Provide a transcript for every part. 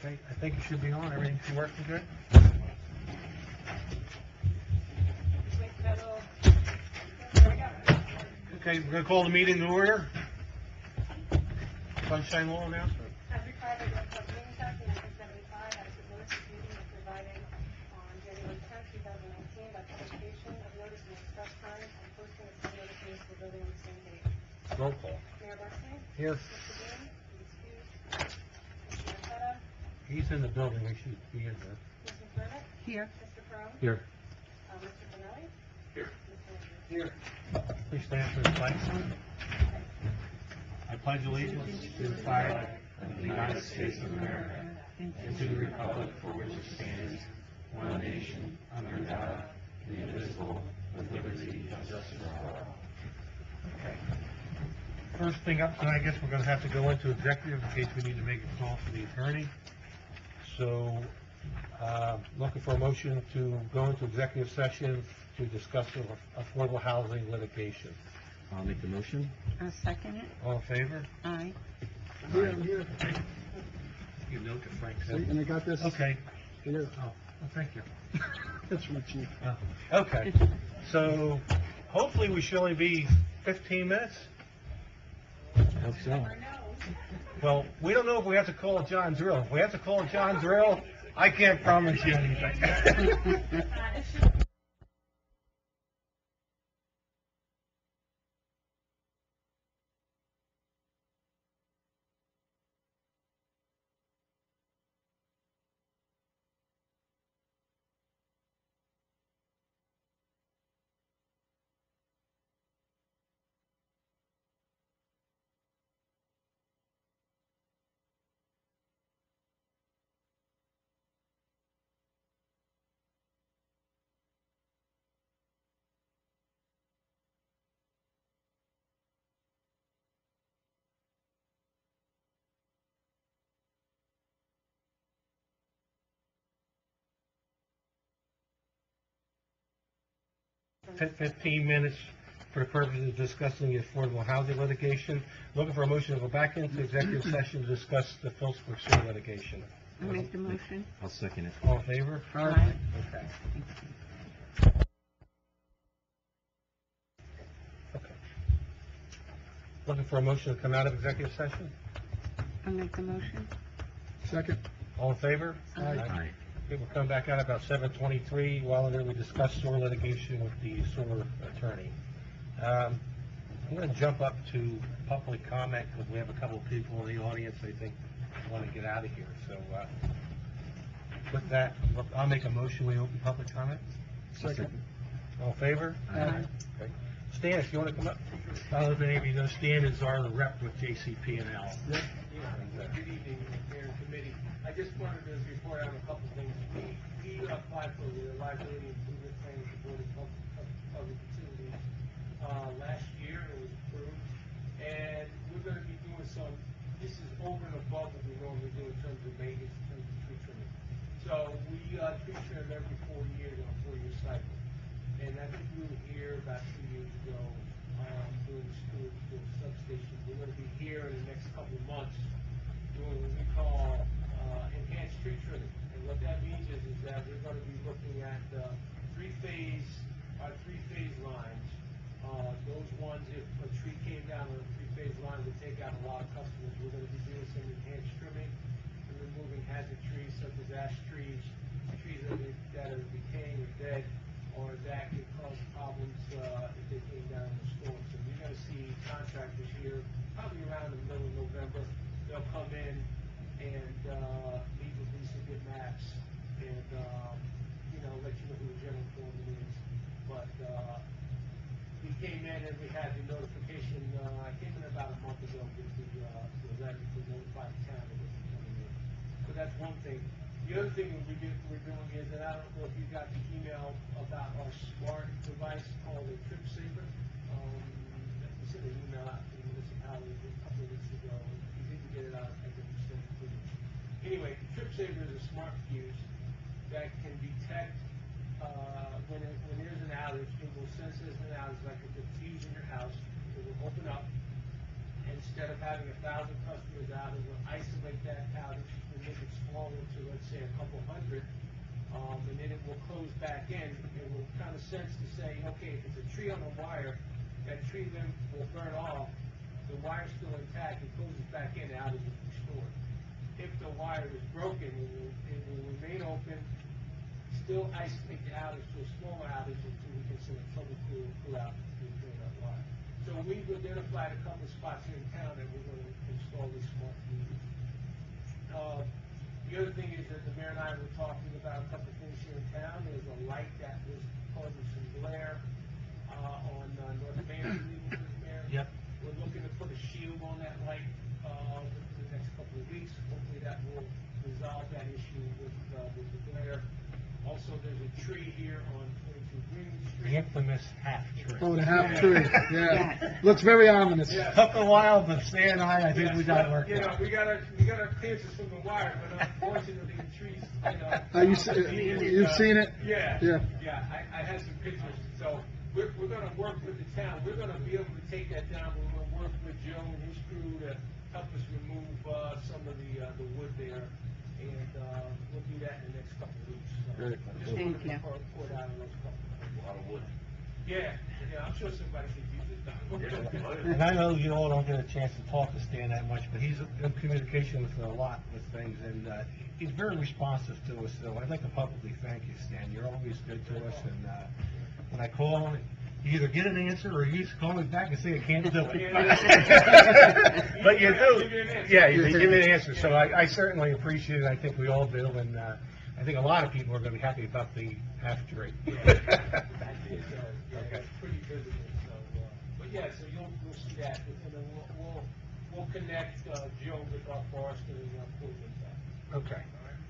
Okay, I think it should be on. Everything should be working good. Okay, we're going to call the meeting to order. Sunshine Law announcement. As required by the Open Meetings Act of 1975, adequate notice of meeting was provided on January 10, 2019 by publication of notice in express times and posting of said notice in the municipal building on the same date. Roll call. Mayor Barsney? Yes. Mr. Dean? He's excused. Mr. Marqueta? He's in the building. He should be in there. Ms. McDermott? Here. Mr. Perone? Here. Mr. Finelli? Here. Mr. Andrews? Here. Please stand for the flag. I pledge allegiance to the flag of the United States of America and to the republic for which it stands, one nation, under God, indivisible, with liberty and justice for all. Okay. First thing up tonight, I guess we're going to have to go into executive in case we need to make a call for the attorney. So, looking for a motion to go into executive session to discuss affordable housing litigation. I'll make the motion. I'll second it. All in favor? Aye. Here, I'm here. You note to Frank. See, and I got this. Okay. Here. Oh, well, thank you. That's from the chief. Oh, okay. So, hopefully we should only be 15 minutes. Hope so. Well, we don't know if we have to call John Drill. If we have to call John Drill, I can't promise you anything. 15 minutes for the purpose of discussing the affordable housing litigation. Looking for a motion to go back into executive session to discuss the Phillipsburg sewer litigation. I'll make the motion. I'll second it. All in favor? Aye. Okay. Okay. Looking for a motion to come out of executive session? I'll make the motion. Second. All in favor? Aye. Okay, we'll come back out about 7:23. While there, we discuss sewer litigation with the sewer attorney. I'm going to jump up to public comment because we have a couple of people in the audience I think want to get out of here. So with that, I'll make a motion. We open public comment. Second. All in favor? Aye. Okay. Stan, if you want to come up. I don't know if any of you know, Stan is our rep with JCP&L. Yeah. Good evening, Mayor and Committee. I just wanted to report on a couple things. We applied for the liability improvement plan with the Board of Public Utilities last year. It was approved. And we're going to be doing this is over and above what we normally do in terms of maintenance, in terms of tree trimming. So we tree trim every 4 years on a 4-year cycle. And I think we were here about 2 years ago doing the school substation. We're going to be here in the next couple of months doing what we call enhanced tree trimming. And what that means is that we're going to be looking at three-phase lines. Those ones, if a tree came down on a three-phase line, would take out a lot of customers. We're going to be doing some enhanced trimming and removing hazard trees such as ash trees, trees that are decaying or dead, or that could cause problems if they came down in the storm. So you're going to see contractors here probably around the middle of November. They'll come in and meet with Lisa, get maps, and let you know who the general foreman is. But we came in and we had the notification. I came in about a month ago with the letter to notify the town that we're coming in. So that's one thing. The other thing we're doing is, and I don't know if you got the email about our smart device called a Trip Saver. We sent an email out to the municipality a couple of weeks ago. You didn't get it out, I think we sent it to you. Anyway, the Trip Saver is a smart fuse that can detect when there's an outage. It will sense there's an outage, like if there's a fuse in your house, it will open up. Instead of having 1,000 customers out, it will isolate that outage and make it smaller say a couple hundred, and then it will close back in. It will kind of sense to say, okay, if it's a tree on a wire, that tree then will burn off, the wire's still intact, it closes back in, the outage will be restored. If the wire is broken, it will remain open, still isolate the outage to a smaller outage until we can send a trouble crew and pull out the drain that wire. So we've identified a couple of spots here in town that we're going to install these smart meters. The other thing is that the mayor and I were talking about a couple of things here in town. There's a light that was causing some glare on North Main Street, Mayor. Yep. We're looking to put a shield on that light within the next couple of weeks. Hopefully that will resolve that issue with the glare. Also, there's a tree here on 22 Green Street. The infamous half tree. Oh, the half tree, yeah. Yes. Looks very ominous. Yeah. Took a while, but Stan and I think we got it worked You know, out. we got our clearances from the wire, but unfortunately the trees, You've seen it? Yeah. Yeah. Yeah, I had some pictures, so we're gonna work with the town, we're gonna be able to take that down, we're gonna work with Joe and his crew to help us remove, some of the wood there, and, we'll do that in the next couple of weeks. So, Great. just Thank wanted to you. report out on those couple. A lot of wood. Yeah, I'm sure somebody could use it. And I know you all don't get a chance to talk to Stan that much, but he's in communication with a lot with things, and he's very responsive to us, so I'd like to publicly thank you, Stan. You're always good to us, and when I call, you either get an answer or you just call me back and say I can't do it. But you do. Yeah, you give me an answer, so I certainly appreciate it. I think we all do, and I think a lot of people are going to be happy about the half tree. Okay. It's pretty visible, so, but yeah, so you'll see that, and then we'll connect, Joe with our forester and, pull this out. Okay.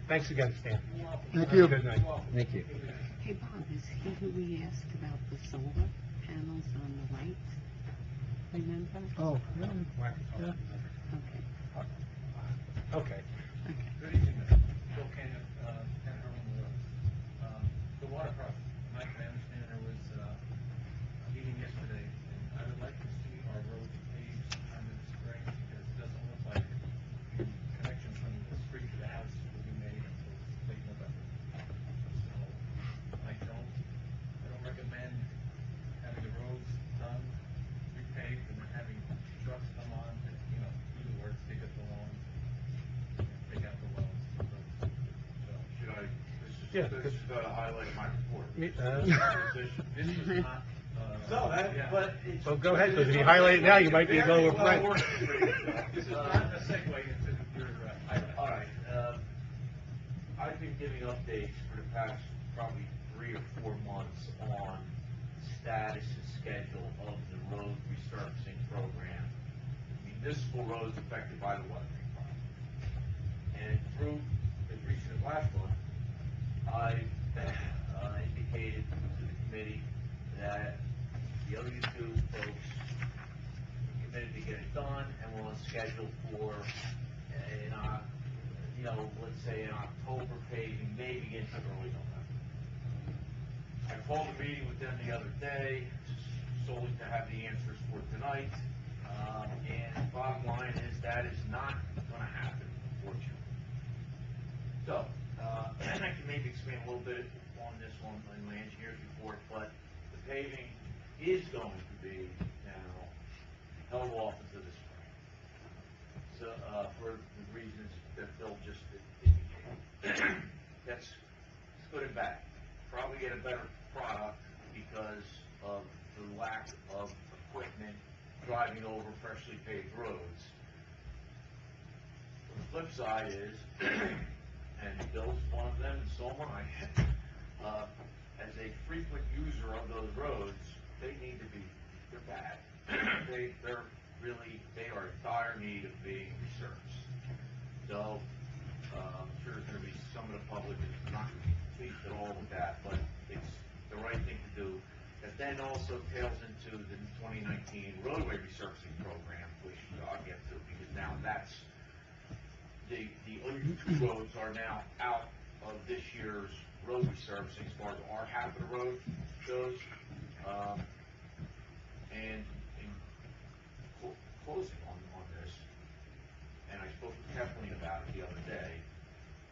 Thanks again, Stan. You're welcome. Thank Have a you. good night. You're welcome. Thank you. Good night. Hey, Bob, is he who we asked about the solar panels on the lights? Remember? Oh, yeah. Okay, Okay. okay. Good evening, Bill Cannon, 10 Herman Road. The water project, Mike, I understand there was a meeting yesterday, and I would like to see our road paved sometime in the spring, because it doesn't look like the connection from the street to the house will be made until late November. So, I don't recommend having the roads done, repaved, and then having trucks come on, and, do the work, dig up the lawns, take out the wells. Should I, Yeah. this is the highlight of my report. This is not, No, but it's. Well, go ahead, because if you highlight it now, you might be a go with Frank. this is not a segue into your, item. All right, I've been giving updates for the past probably 3 or 4 months on status and schedule of the road resurfacing program, municipal roads affected by the weathering project. And through, as recent as last month, I indicated to the committee that the other two folks committed to get it done and we're on schedule for let's say in October paving, maybe into early November. I called a meeting with them the other day, solely to have the answers for tonight, and bottom line is that is not gonna happen, unfortunately. So, and I can maybe expand a little bit on this one in my engineer's report, but the paving is going to be now held off until the spring. So, for the reasons that Bill just indicated. That's good and bad. Probably get a better product because of the lack of equipment driving over freshly paved roads. The flip side is, and Bill's one of them, and so am I, as a frequent user of those roads, they need to be, they're bad. They are in dire need of being resurfaced. So, I'm sure there's gonna be some of the public that's not pleased at all with that, but it's the right thing to do. That then also tails into the 2019 roadway resurfacing program, which I'll get to, because now that's, the other two roads are now out of this year's road resurfacing as far as our half of the road goes. And in closing on this, and I spoke to Kathleen about it the other day,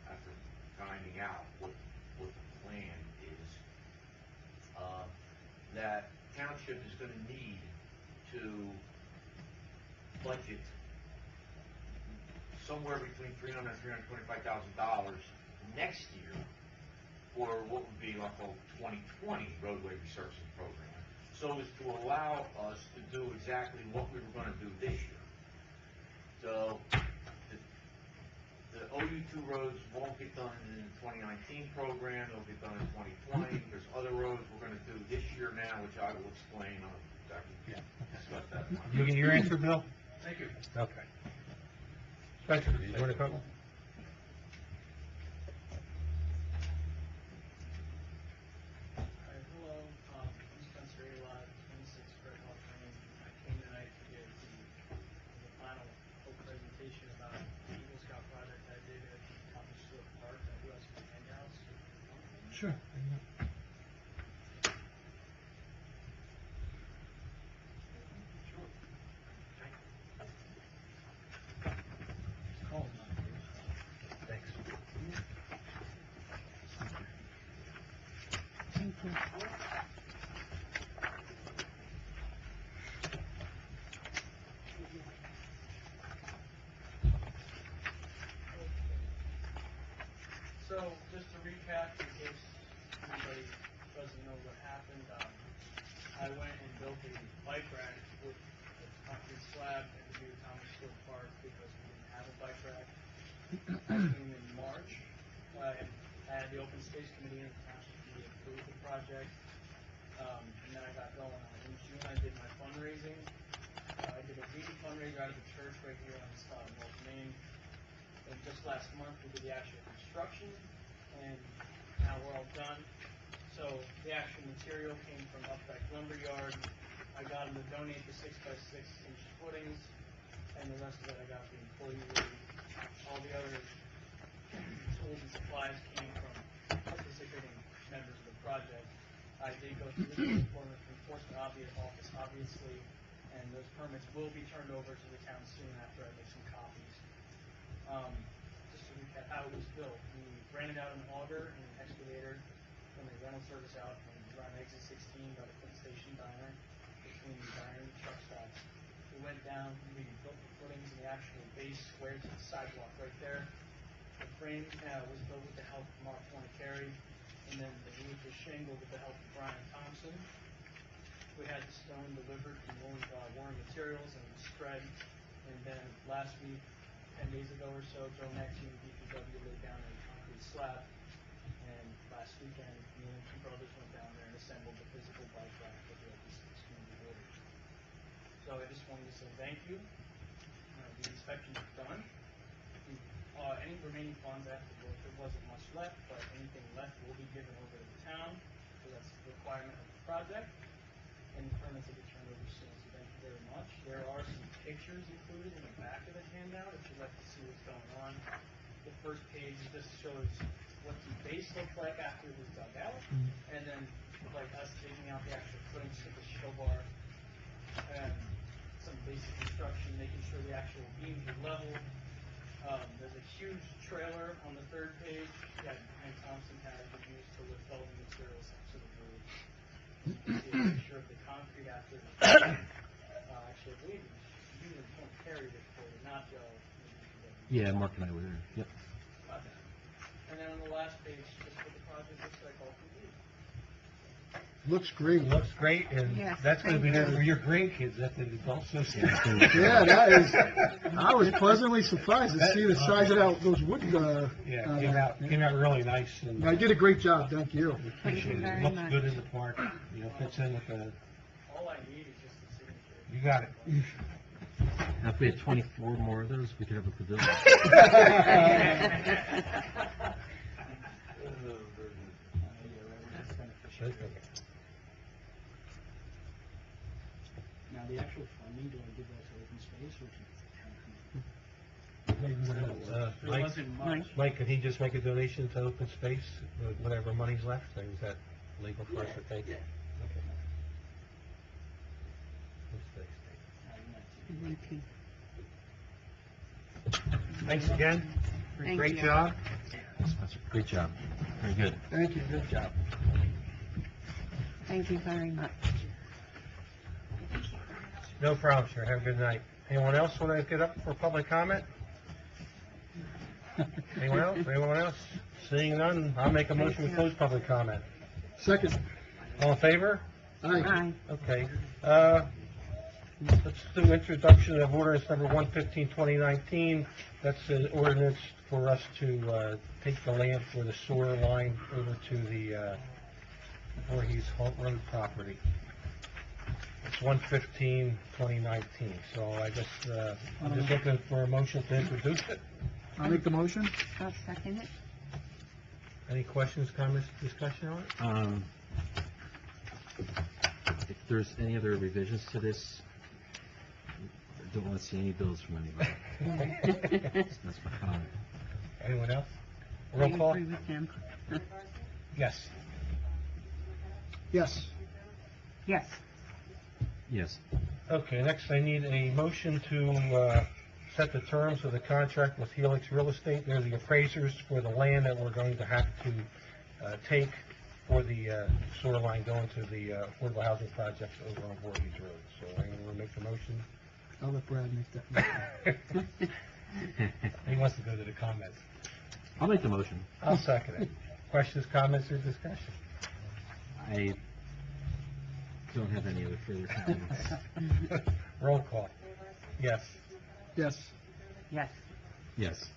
after kind out what the plan is, that Township is gonna need to budget somewhere between $300,000 and $325,000 next year for what would be our whole 2020 roadway resurfacing program, so as to allow us to do exactly what we were gonna do this year. So, the OU2 roads won't get done in the 2019 program, they'll get done in 2020. There's other roads we're gonna do this year now, which I will explain, I can discuss that. You get your answer, Bill? Thank you. Okay. Spencer, you want to come? Hi, hello, I'm Spencer Alot, 26 Fred Hall Lane. I came tonight to give the final full presentation about the Eagle Scout project I did at Township Stewart Park. I do have some handouts. Sure. Thanks. Thank you. So, just to recap, in case anybody doesn't know what happened, I went and built a bike rack with a concrete slab in the new Township Stewart Park because we didn't have a bike rack. I came in March, I had the open space committee in the township committee approve the project, and then I got going on it. In June, I did my fundraising. I did a weekly fundraiser out of the church right here on North Main. And just last month, we did the actual construction, and now we're all done. So the actual material came from Upback Lumberyard. I got them to donate the 6x6 inch footings, and the rest of it I got the employee release. All the other tools and supplies came from participating members of the project. I did go through the enforcement office, obviously, and those permits will be turned over to the town soon after I make some copies. Just to recap how it was built, we ran it out an auger and an excavator from the rental service out from around exit 16 by the Clinton Station Diner, between the diner and the truck stops. We went down, we built the footings and the actual base square to the sidewalk right there. The frame was built with the help of Mark Fornicari, and then the roof was shingled with the help of Brian Thompson. We had the stone delivered from Warren Materials and spread, and then last week, 10 days ago or so, Joe Maxey and DPW laid down a concrete slab, and last weekend, me and two brothers went down there and assembled the physical bike rack that the LPC's community ordered. So I just wanted to say thank you. The inspection is done. Any remaining funds after work, there wasn't much left, but anything left will be given over to the town, so that's the requirement of the project, and the permits will be turned over soon, so thank you very much. There are some pictures included in the back of the handout if you'd like to see what's going on. The first page just shows what the base looked like after it was dug out, and then like us taking out the actual footings with the show bar, and some basic construction, making sure the actual beams are level. There's a huge trailer on the third page that Brian Thompson had used to lift all the materials up to the roof. You can see a picture of the concrete after the actually, I believe you and Tony carried it for the not Joe. Yeah, Mark and I were there. Yep. And then on the last page, just what the project looks like all complete. Looks great. Looks great, and Yes, that's going to be thank there you. for your grandkids at the adult association. Yeah, that is, I was pleasantly surprised to see the size of those wood, Yeah, came out really nice, and I did a great job, thank you. appreciate it. very Looks much. good in the park, fits in with the, All I need is just the signature. you got it. Now, if we had 24 more of those, we could have a pavilion. Now, the actual funding, do I give that to open space or to the town committee? There Mike, wasn't much. Mike, could he just make a donation to open space, with whatever money's left, or is that legal for us to take? Yeah. Okay. Open space. Thank you. Thanks again. Thank Great you. job. Spencer, great job. Very good. Thank you, good job. Thank you very much. No problem, sir. Have a good night. Anyone else want to get up for public comment? Anyone else? Anyone else? Seeing none, I'll make a motion to close public comment. Second. All in favor? Aye. Aye. Okay. Let's do introduction of ordinance number 115, 2019. That's an ordinance for us to take the land for the sewer line over to the Voorhees Holt Road property. It's 115, 2019. So I guess I'm just looking for a motion to introduce it. I'll make the motion. I'll second it. Any questions, comments, discussion on it? If there's any other revisions to this, I don't want to see any bills from anybody. That's my comment. Anyone else? I Roll call? agree with him. Yes. Yes. Yes. Yes. Okay, next I need a motion to set the terms of the contract with Helix Real Estate. They're the appraisers for the land that we're going to have to take for the sewer line going to the affordable housing project over on Voorhees Road. So anyone want to make the motion? I'll let Brad make that motion. He wants to go to the comments. I'll make the motion. I'll second it. Questions, comments, or discussion? I don't have any other further comments. Roll call. Yes. Yes. Yes. Yes.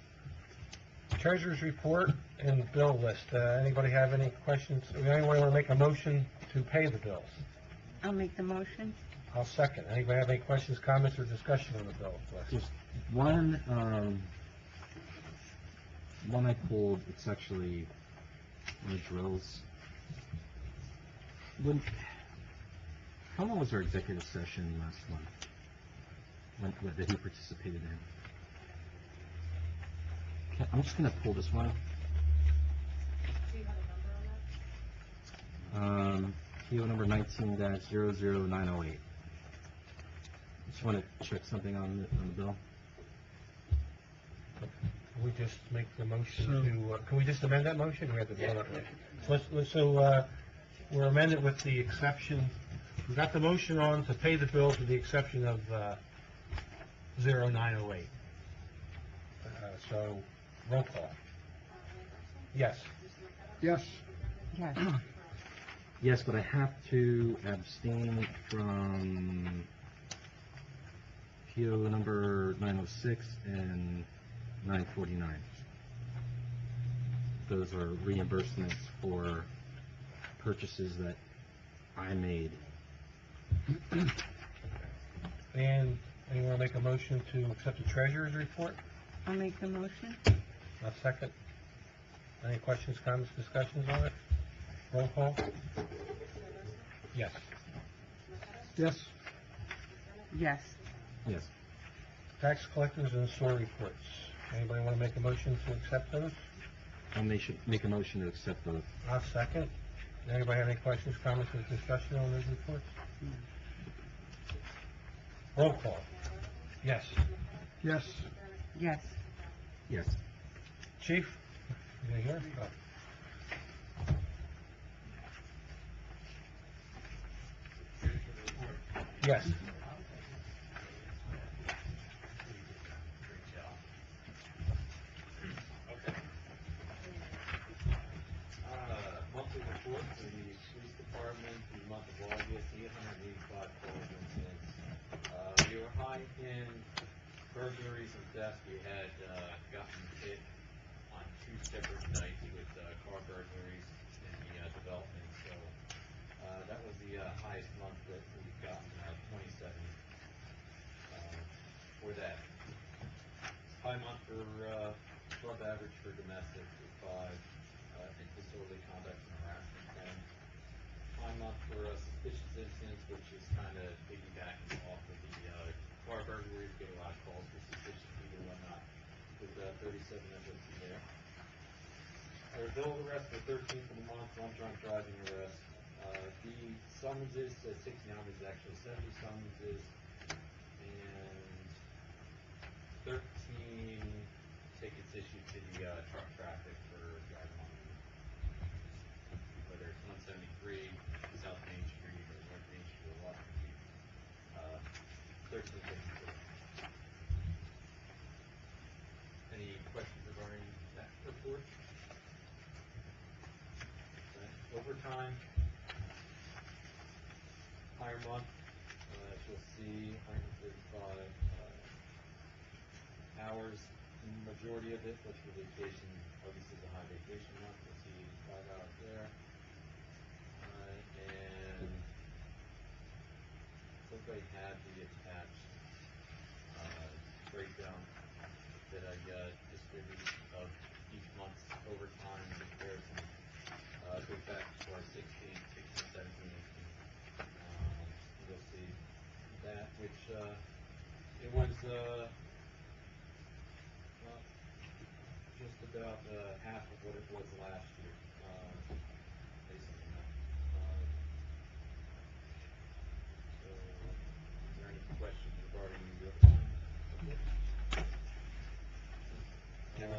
Treasurer's report and bill list. Anybody have any questions? Anyone want to make a motion to pay the bills? I'll make the motion. I'll second. Anybody have any questions, comments, or discussion on the bill list? Just one I pulled, it's actually one of the drills. How long was our executive session last month? What that he participated in? I'm just going to pull this one. Do you have a number on that? PO number 19-00908. Just want to check something on the bill. Can we just make the motion to, can we just amend that motion? We have to vote on it. So we're amended with the exception, we got the motion on to pay the bills with the exception of 0908. So, roll call. Yes. Yes. Yes. Yes, but I have to abstain from PO number 906 and 949. Those are reimbursements for purchases that I made. And anyone want to make a motion to accept the treasurer's report? I'll make the motion. A second. Any questions, comments, discussions on it? Roll call. Yes. Yes. Yes. Yes. Tax collectors and sewer reports. Anybody want to make a motion to accept those? And they should make a motion to accept those. I'll second. Anybody have any questions, comments, or discussion on those reports? Roll call. Yes. Yes. Yes. Yes. Chief? You here? Oh. Yes. Monthly report for the police department for the month of August, 885 calls incidents. We were high in burglaries and theft. We had gotten hit on 2 separate nights with car burglaries in the development. So that was the highest month that we've gotten, 27 for that. High month for above average for domestic with 5. Disorderly conduct and harassment 10. High month for suspicious incidents, which is kind of piggybacking off of the car burglaries. Get a lot of calls for suspicious people and whatnot. With 37 SOC there. Our bill arrest for 13 for the month. 1 drunk driving arrest. The summonses, 69 is actually 70 summonses, and 13 tickets issued to the truck traffic for driving on the overtime. Higher month, as you'll see, 135 hours. The majority of it was for vacation. August is a high vacation month. You'll see 85 hours there. And everybody had the attached breakdown that I distributed of each month's overtime in comparison. Goes back to our 16, 17, 18. You'll see that, which it was well, just about half of what it was last year, based on that. So, is there any questions regarding the overtime? And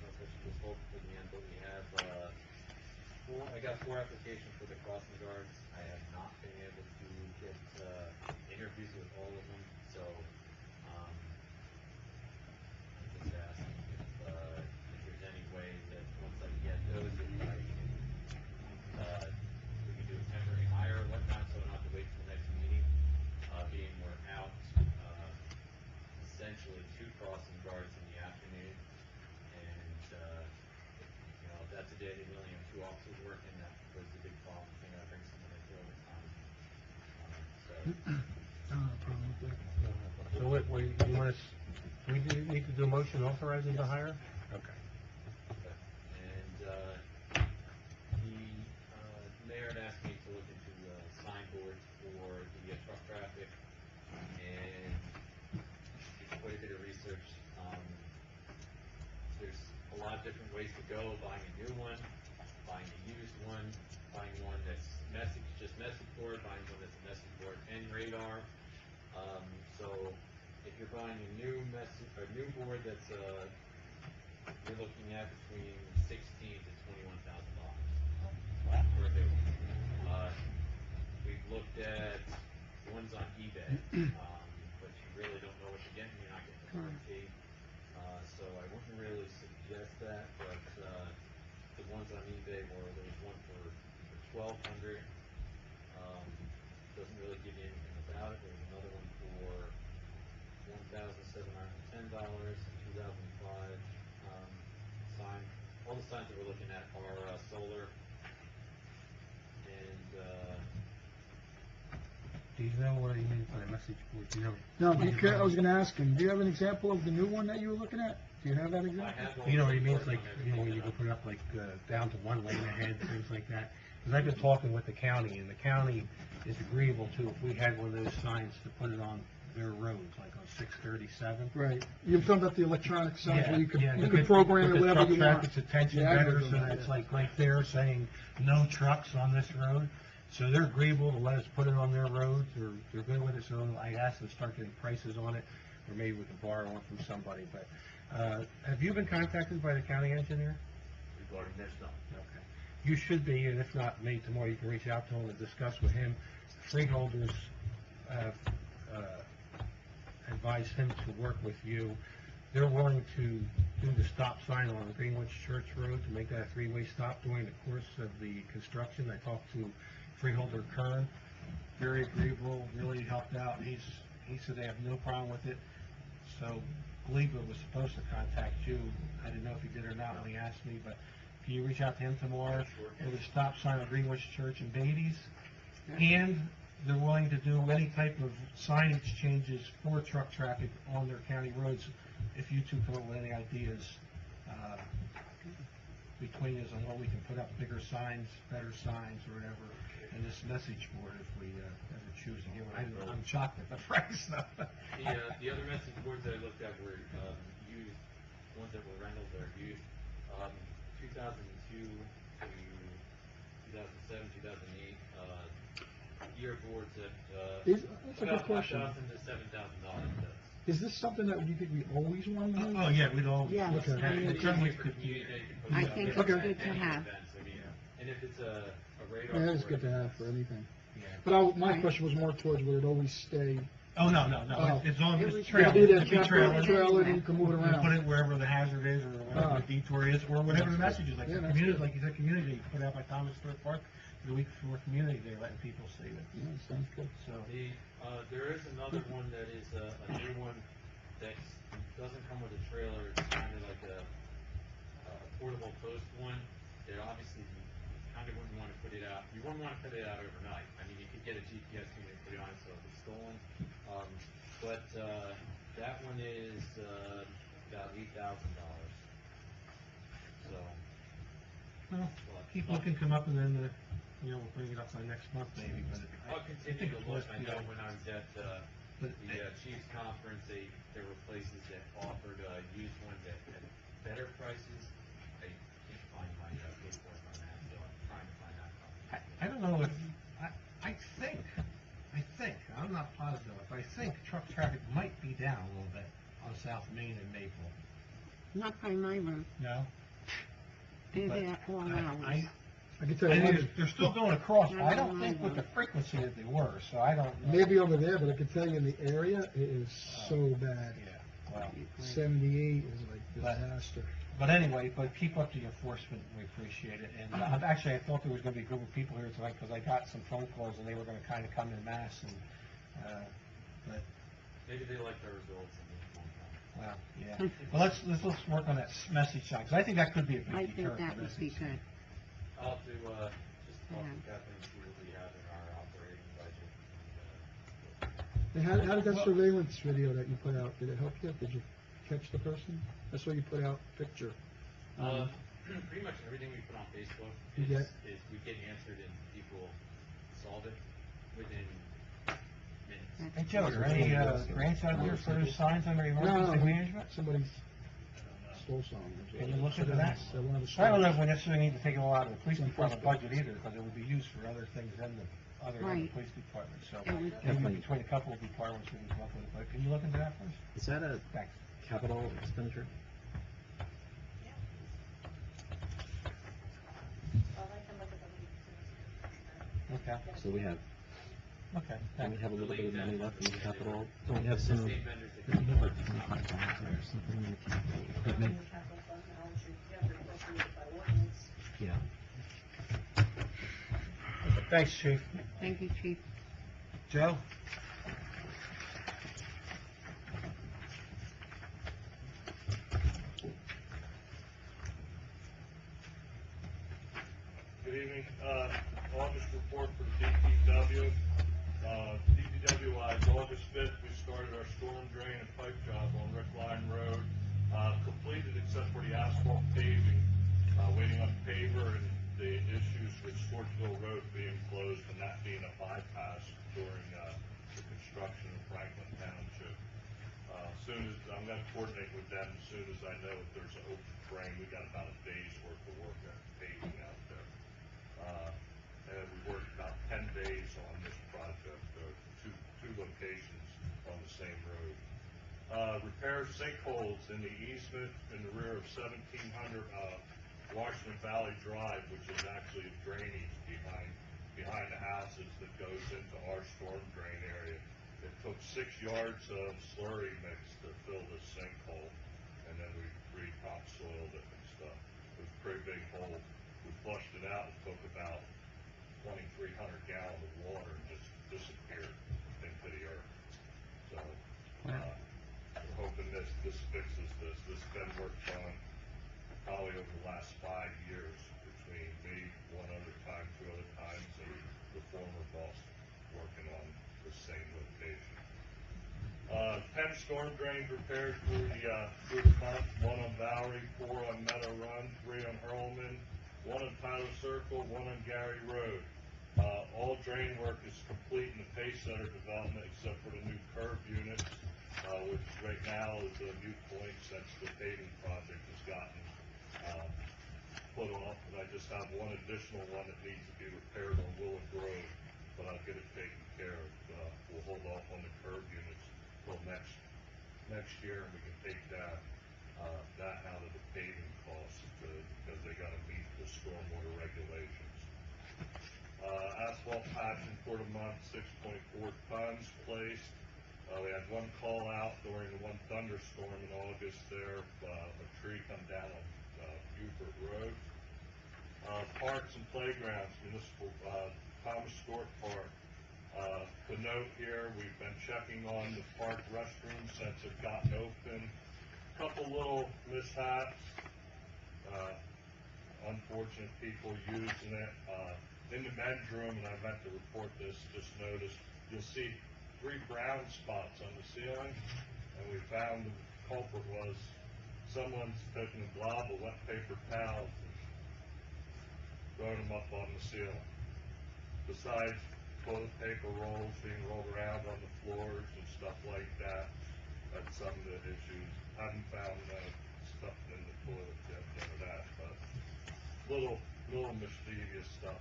I should just hold for the end, but we have I got 4 applications for the crossing guards. I have not been able to get interviews with all of them, so I'm just asking if there's any way that once I get those, if we can do a temporary hire or whatnot, so I don't have to wait till the next meeting. Being we're out essentially 2 crossing guards in the afternoon, and if that's a day that we only have 2 officers working, that was a big problem. I think I bring someone in for overtime. So what, you want us, we need to do a motion authorizing the hire? Okay. And the mayor had asked me to look into signboards for the truck traffic, and did quite a bit of research. There's a lot of different ways to go: buying a new one, buying a used one, buying one that's just message board, buying one that's a message board and radar. So if you're buying a new board that's you're looking at between $16,000 to $21,000 for a new one. We've looked at ones on eBay, but you really don't know what you're getting. You're not getting the warranty. So I wouldn't really suggest that, but the ones on eBay there was one for $1,200. Doesn't really give you anything about it. There was another one for $1,710, 2005 sign. All the signs that we're looking at are solar, and Do you know what he means by message board? Do you know? No, I was gonna ask him, do you have an example of the new one that you were looking at? Do you have that I example? have You know what he means, working like, on you know, when everything you that go put up like, down to 1 lane ahead, things like that. Because I've been talking with the county, and the county is agreeable to, if we had one of those signs, to put it on their roads, like on 637. Right, you're talking about the electronic signs where you could because- program it because whatever you truck want. traffic's attention Yeah, I better, remember so that, that's yeah. like right there saying, no trucks on this road. So they're agreeable to let us put it on their roads, or they're good with it, so I asked them to start getting prices on it, or maybe we can borrow one from somebody, but, have you been contacted by the county engineer? Regarding this, no. Okay. You should be, and if not, maybe tomorrow you can reach out to him and discuss with him. Freeholders have advised him to work with you. They're willing to do the stop sign on Greenwich Church Road to make that a 3-way stop during the course of the construction. I talked to Freeholder Kern, very agreeable, really helped out. He said they have no problem with it. So Gleba was supposed to contact you. I didn't know if he did or not when he asked me, but can you reach out to him tomorrow? Sure. For the stop sign on Greenwich Church and Beatty's? And they're willing to do any type of signage changes for truck traffic on their county roads. If you two come up with any ideas, between us on what we can put up, bigger signs, better signs, or whatever, and this message board if we ever choose to get one. I'm shocked at the price though. The other message boards that I looked at were used, ones that were rentals that are used, 2002 to 2007, 2008, year boards at That's a good about question. $5,000 to $7,000. Is this something that you think we always want to use? Oh, yeah, we'd all. Yes, Okay. I It's agree. easy for community to put I up think at it's Okay. good to any have. events. I mean, and if it's a radar. Yeah, it's board, good to have for anything. Yeah. But my Right. question was more towards would it always stay Oh, no, Oh. it's on You the can trailer. do that It's a trailer, and you can move it You around. put it wherever the hazard is, or wherever Oh. the detour is, or whatever the message is, like Yeah, the that's community, good. like you said, community, you put out by Thomas Stewart Park, the week before Community Day, letting people see it. Yeah, sounds good. So, There is another one that is a new one that doesn't come with a trailer. It's kind of like a portable post one. That obviously you kind of wouldn't want to put it out. You wouldn't want to put it out overnight. I mean, you could get a GPS unit and put it on it so if it's stolen. But that one is about $8,000. So. well, keep looking, come up, and then, we'll bring it up by next month maybe, but I'll continue to it's look. worth I know when I was at the Chiefs Conference, there were places that offered used ones at better prices. I can't find my paperwork on that, so I'm trying to find that company. I don't know if, I think, I'm not positive, but I think truck traffic might be down a little bit on South Main and Maple. Not by my road. No? They're But there all hours. I can tell I you think one, they're still going across, but I No, don't no, think with no. the frequency that they were, so I don't know. maybe over there, but I can tell you in the area, it is so bad. Yeah, well. 78 is like disaster. But anyway, keep up the enforcement, we appreciate it, and actually, I thought there was gonna be a group of people here tonight, because I got some phone calls, and they were gonna kinda come in mass, and, but, Maybe they like the results and they won't come. well, yeah. Well, let's work on that message sign, because I think that could be a I big think deterrent. that for would be business. good. I'll have to just talk Yeah. to Kathleen, see what we have in our operating budget. And how did that surveillance video that you put out, did it help you? Did you catch the person? I saw you put out picture. Pretty much everything we put on Facebook Yeah. is we get answered and people solve it within minutes. Hey, Joe, are there any, grants out there for those signs under emergency management? Somebody's stole something. Can you look into that? One of the I don't know if stores. we necessarily need to take it all out of the police department budget either, because it would be used for other things than the Right. police department, so It would- maybe between a couple of departments, we can come up with it, but can you look into that first? Is that a Thanks. capital expenditure? Well, I can look at the lead. Okay, So we have, okay. don't we have a little bit of money left in the capital? Don't we The have some, same vendors that we have like $25,000 or something in the capital equipment? Capital fund now, which you have to appropriate by ordinance. Yeah. Thanks, chief. Thank you, chief. Joe? Good evening. August report for the DPW. DPW-wise, August 5th, we started our storm drain and pipe job on Rick Line Road. Completed except for the asphalt paving, waiting on paver and the issues with Sportsville Road being closed and that being a bypass during the construction of Franklin Township. I'm going to coordinate with them as soon as I know if there's an open drain. We got about a day's worth of work at paving out there. And we worked about 10 days on this project, two locations on the same road. Repair sinkholes in the easement in the rear of 1700 Washington Valley Drive, which is actually a drainage behind the houses that goes into our storm drain area. It took 6 yards of slurry mix to fill this sinkhole, and then we re-topsoiled it and stuff. It was a pretty big hole. We flushed it out and took about 2,300 gallons of water and just disappeared into the earth. So, we're hoping this fixes this. This has been worked on probably over the last 5 years between me, one other time, 2 other times, and the former boss working on the same location. 10 storm drains repaired through the month, 1 on Bowery, 4 on Meadow Run, 3 on Hurlman, 1 on Tyler Circle, 1 on Gary Road. All drain work is complete in the Pace Center development except for the new curb units, which right now is a new point since the paving project has gotten put off. And I just have one additional one that needs to be repaired on Willow Grove, but I'll get it taken care of. We'll hold off on the curb units till next year, and we can take that out of the paving costs because they got to meet the stormwater regulations. Asphalt patching for the month, 6.4 tons placed. We had one call out during the one thunderstorm in August there, a tree come down on Buford Road. Parks and playgrounds, municipal, Thomas Stewart Park. To note here, we've been checking on the park restrooms since it gotten open. Couple little mishaps, unfortunate people using it. In the men's room, and I meant to report this, just noticed, you'll see 3 brown spots on the ceiling, and we found the culprit was someone's taking a glob of wet paper towels and throwing them up on the ceiling. Besides toilet paper rolls being rolled around on the floors and stuff like that, that's some of the issues. I haven't found stuff in the toilet yet, none of that, but little mischievous stuff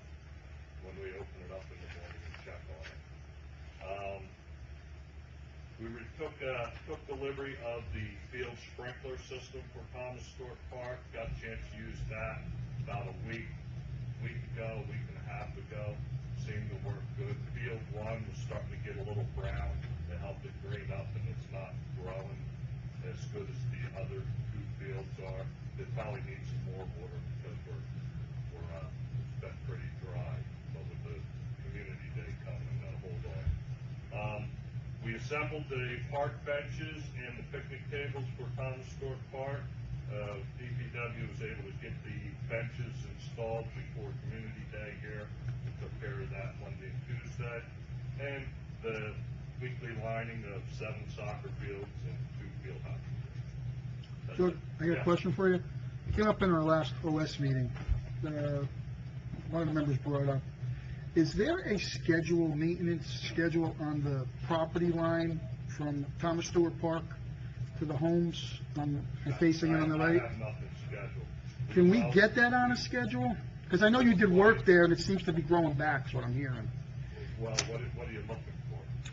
when we open it up in the morning and check on it. We took delivery of the field sprinkler system for Thomas Stewart Park. Got a chance to use that about a week ago, week and a half ago. Seemed to work good. Field 1 was starting to get a little brown. It helped it green up, and it's not growing as good as the other 2 fields are. It probably needs some more water because it's been pretty dry. But with the community day coming, hold on. We assembled the park benches and the picnic tables for Thomas Stewart Park. DPW was able to get the benches installed before Community Day here. We took care of that Monday and Tuesday. And the weekly lining of 7 soccer fields and 2 field hockey fields. George, I got a question for you. It came up in our last OS meeting. One of the members brought it up. Is there a maintenance schedule on the property line from Thomas Stewart Park to the homes facing it on the right? I have nothing scheduled. Can we get that on a schedule? Because I know you did work there and it seems to be growing back, is what I'm hearing. Well, what are you looking for?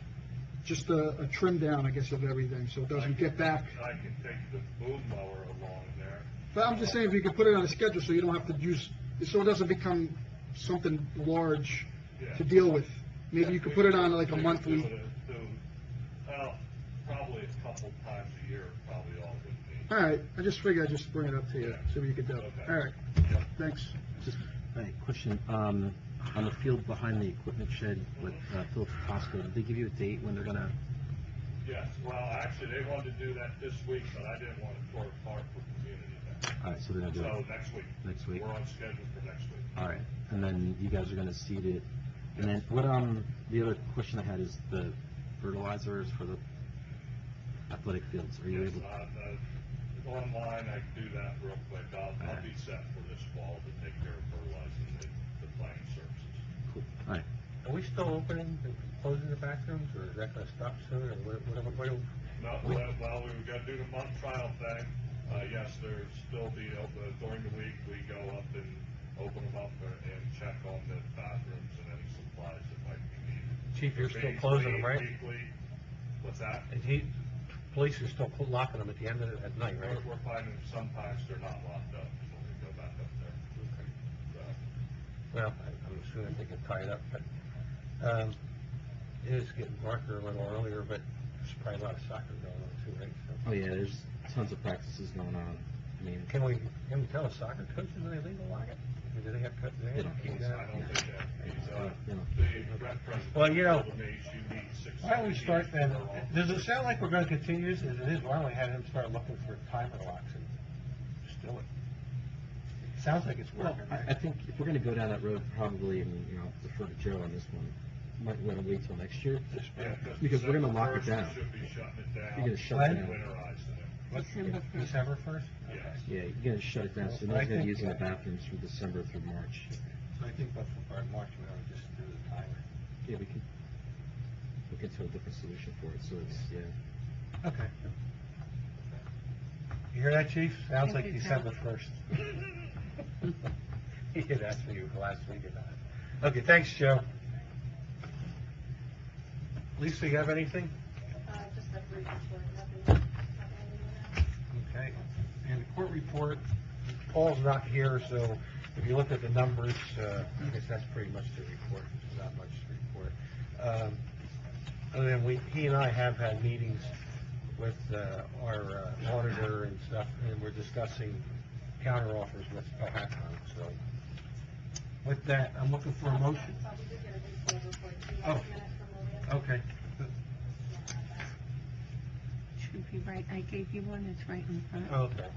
Just a trim down, I guess, of everything, so it doesn't get back. I can take the boom mower along there. But I'm just saying, if you could put it on a schedule so you don't have to use, so it doesn't become something large to deal with. Maybe you could put it on like a monthly. Well, probably a couple times a year, probably all would be. All right, I just figured I'd just bring it up to you, see what you could do. Okay. All right, thanks. Just a question, on the field behind the equipment shed with Phillips Hospital, did they give you a date when they're gonna? Yes, well, actually, they wanted to do that this week, but I didn't want to tore it apart for community day. All right, so they're gonna do it So next week. next week? We're on schedule for next week. All right, and then you guys are gonna seed it, and then what, the other question I had is the fertilizers for the athletic fields, are you Yes, able? online, I can do that real quick. I'll be set for this fall to take care of fertilizing the plant surfaces. Cool, all right. Are we still opening and closing the bathrooms, or is that gonna stop soon, or what? No, well, we were gonna do the month trial thing. Yes, there's still during the week, we go up and open them up and check on the bathrooms and any supplies that might be needed. Chief, you're still closing them, right? Weekly. What's that? And police are still locking them at the end of at night, right? We're finding sometimes they're not locked up when we go back up there. Okay. So, Well, I'm assuming they get tied up, but, it is getting darker a little earlier, but there's probably a lot of soccer going on too, right? So, Oh, yeah, there's tons of practices going on, I mean. Can we tell a soccer coach that they legal lock it? Or do they have, They don't keep care. that? I don't think that, You know. the rep president Well, you know, told me she needs 6. why don't we start then, does it sound like we're gonna continue this as it is? Why don't we have him start looking for timer locks and still it? Sounds like it's Well, working. I think if we're gonna go down that road, probably, and, defer to Joe on this one, might wanna wait till next year, Yeah, because we're gonna lock it December down. 1st, we should be shutting it down. You're gonna shut When? it down. Winterizing it. What's December 1st? Yes. Yeah, you're gonna shut it down, so Well, I nobody's gonna be think, using the bathrooms from December through March. So I think by March, we ought to just do the timer. Yeah, we can look into a different solution for it, so it's, yeah. Okay. You hear that, chief? Sounds like Thank you, December 1st. He had asked me last week about it. Okay, thanks, Joe. Lisa, you have anything? Just a brief report, nothing Okay. And the court report, Paul's not here, so if you look at the numbers, I guess that's pretty much the report. There's not much to report. And then he and I have had meetings with our auditor and stuff, and we're discussing counteroffers with Powhatan, so. With that, I'm looking for a motion. We did get a reschedule for it. Oh. Minutes from Olivia. Okay. Should be right, I gave you one, it's right in front. Okay.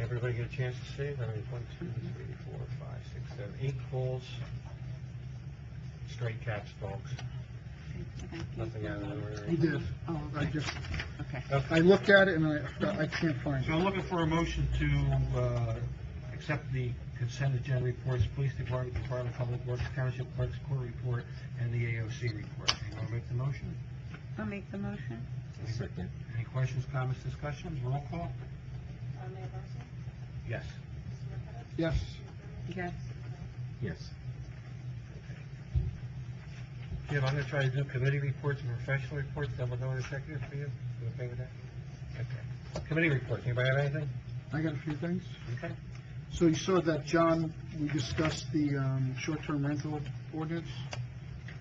Everybody get a chance to see it? I mean, 1, 2, 3, 4, 5, 6, 7, 8 calls. Stray cats, dogs. Nothing out of the ordinary. He did. Oh, I just, okay. I looked at it and I can't find So it. I'm looking for a motion to accept the consent agenda reports, Police Department, Department of Public Works, Township Clerk's Court Report, and the AOC report. You want to make the motion? I'll make the motion. Second. Any questions, comments, discussions? Roll call? Mayor Barsney? Yes. Mr. Mercado? Yes. Yes. Yes. Jim, I'm gonna try to do committee reports and professional reports, then we'll go into executive for you. You okay with that? Okay. Committee reports, anybody have anything? I got a few things. Okay. So you saw that, John, we discussed the short-term rental ordinance.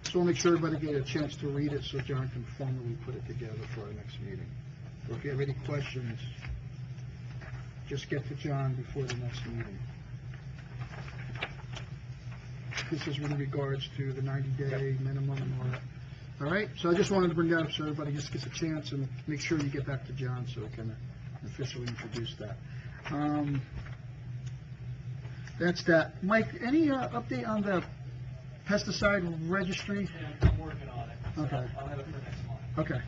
So we'll make sure everybody get a chance to read it so John can formally put it together for our next meeting. So if you have any questions, just get to John before the next meeting. This is with regards to the 90-day minimum and all that. All right, so I just wanted to bring that up so everybody just gets a chance, and make sure you get back to John so we can officially introduce that. That's that. Mike, any update on the pesticide registry? Yeah, I'm working on it. So Okay. I'll have it for next month. Okay.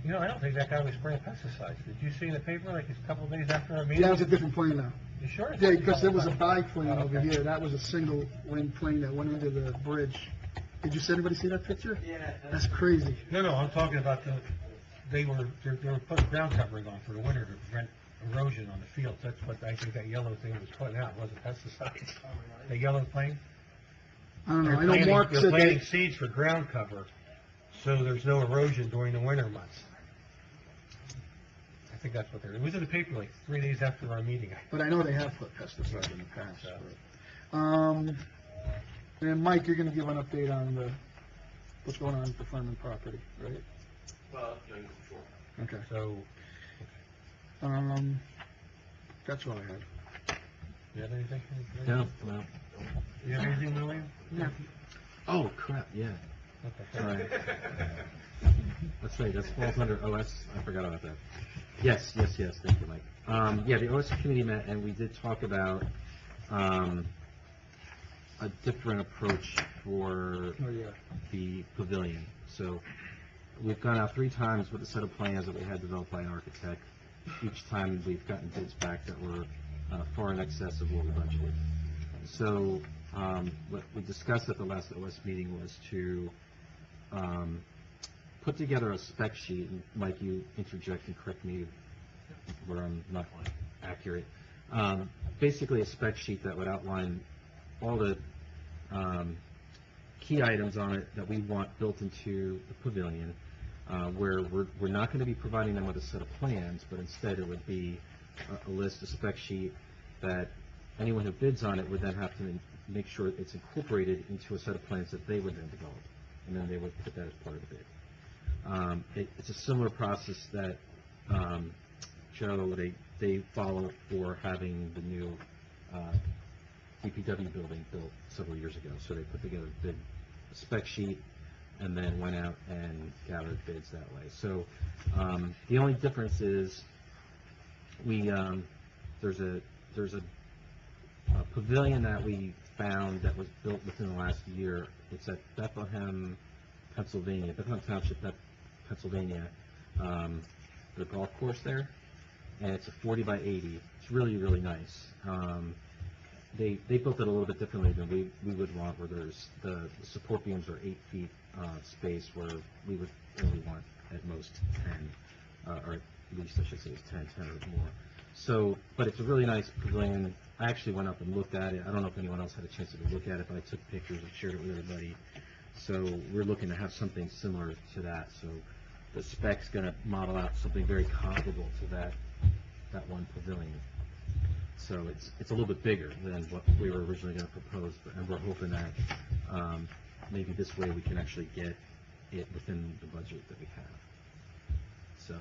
You know, I don't think that guy was spraying pesticides. Did you see in the paper, like, a couple of days after our meeting? Yeah, it was a different plane now. You sure? Yeah, because there was a biplane Oh, over okay. here. That was a single-wing plane that went under the bridge. Did you see, anybody see that picture? Yeah. That's crazy. No, I'm talking about they were putting ground covering on for the winter to prevent erosion on the fields. That's what I think that yellow thing was putting out, wasn't pesticides. The yellow plane? I don't know. They're I know planting- Mark They're said planting that. seeds for ground cover, so there's no erosion during the winter months. I think that's what they're, it was in the paper like 3 days after our meeting. But I know they have put pesticides in the past. But, and Mike, you're going to give an update on what's going on with the farming property, right? Well, yeah, sure. Okay. So, That's all I had. you have anything? No, no. You have anything, William? No. Oh, crap, yeah. Okay. Sorry. That's right, that falls under OS, I forgot about that. Yes, thank you, Mike. Yeah, the OS committee met, and we did talk about, a different approach for Oh, yeah. the pavilion. So, we've gone out 3 times with a set of plans that we had developed by an architect. Each time, we've gotten bids back that were far in excess of what we budgeted. So, what we discussed at the last OS meeting was to put together a spec sheet, and Mike, you interject and correct me where I'm not accurate. Basically, a spec sheet that would outline all the key items on it that we want built into the pavilion, where we're not going to be providing them with a set of plans, but instead it would be a list, a spec sheet that anyone who bids on it would then have to make sure it's incorporated into a set of plans that they would then develop, and then they would put that as part of the bid. It's a similar process that Joe, they follow for having the new DPW building built several years ago. So they put together a spec sheet and then went out and gathered bids that way. So the only difference is there's a pavilion that we found that was built within the last year. It's at Bethlehem, Pennsylvania, Bethlehem Township, Pennsylvania, the golf course there, and it's a 40 by 80. It's really, really nice. They built it a little bit differently than we would want, where there's the support beams are 8 feet space, where we would only want at most 10, or at least I should say 10 or more. So, but it's a really nice pavilion. I actually went up and looked at it. I don't know if anyone else had a chance to look at it, but I took pictures and shared it with everybody. So we're looking to have something similar to that. So the spec's going to model out something very comparable to that one pavilion. So it's a little bit bigger than what we were originally going to propose, and we're hoping that maybe this way we can actually get it within the budget that we have. So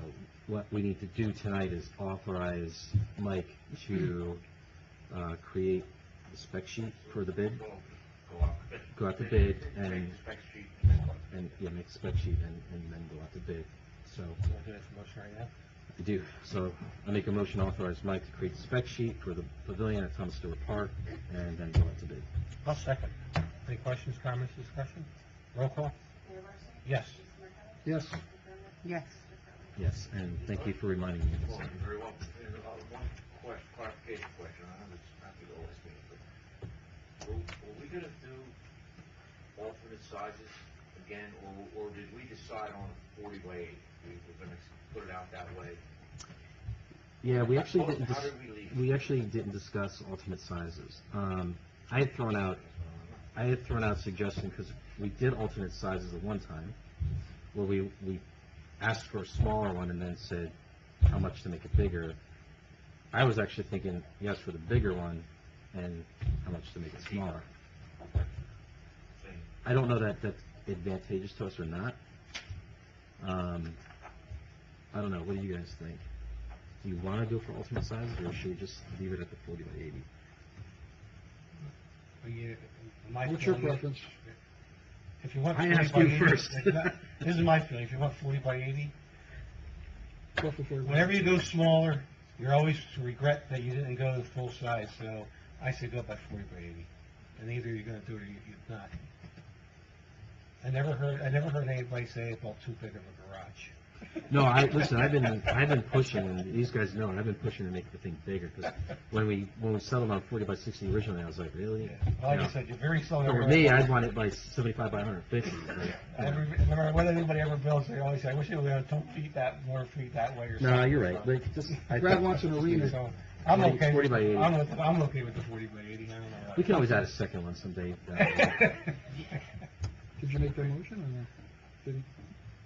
what we need to do tonight is authorize Mike to create the spec sheet for the bid, go out to bid, and, Make the spec sheet and then what? yeah, make the spec sheet and then go out to bid. So, Want to do that for motion right now? I do. So I make a motion to authorize Mike to create the spec sheet for the pavilion at Thomas Stewart Park and then go out to bid. I'll second. Any questions, comments, discussion? Roll call? Mayor Barsney? Yes. Mr. Marqueta? Yes. Mr. Burnett? Yes. Mr. Crowley? Yes, and thank you for reminding me of Well, this. you're very welcome. And, one clarification question, I know it's not the last meeting, but were we gonna do alternate sizes again, or did we decide on 40 by 80? We were gonna put it out that way? Yeah, we actually didn't, How did we leave it? we actually didn't discuss alternate sizes. I had thrown out a suggestion, because we did alternate sizes at one time, where we asked for a smaller one and then said how much to make it bigger. I was actually thinking, yes, for the bigger one, and how much to make it smaller. I don't know that that's advantageous to us or not. I don't know, what do you guys think? Do you want to go for alternate sizes, or should we just leave it at the 40 by 80? What's your preference? If you want I 40 asked by you 80, first. This is my feeling, if you want 40 by 80, Go for 40. whenever you go smaller, you're always to regret that you didn't go the full size, so I say go by 40 by 80. And either you're gonna do it or you're not. I never heard anybody say it felt too big of a garage. No, listen, I've been pushing, and these guys know, I've been pushing to make the thing bigger, because when we settled on 40 by 60 originally, I was like, really? Like You I know? said, you're very slow. For me, I'd want it by 75 by 150. But, you know. No matter what anybody ever builds, they always say, I wish it was 2 feet more feet that way or something. No, you're right, but just, Brad wants an arena. So, I'm Maybe okay 40 with, by 80. I'm okay with the 40 by 80, I don't know. we can always add a second one someday. Did you make that motion or no? Didn't?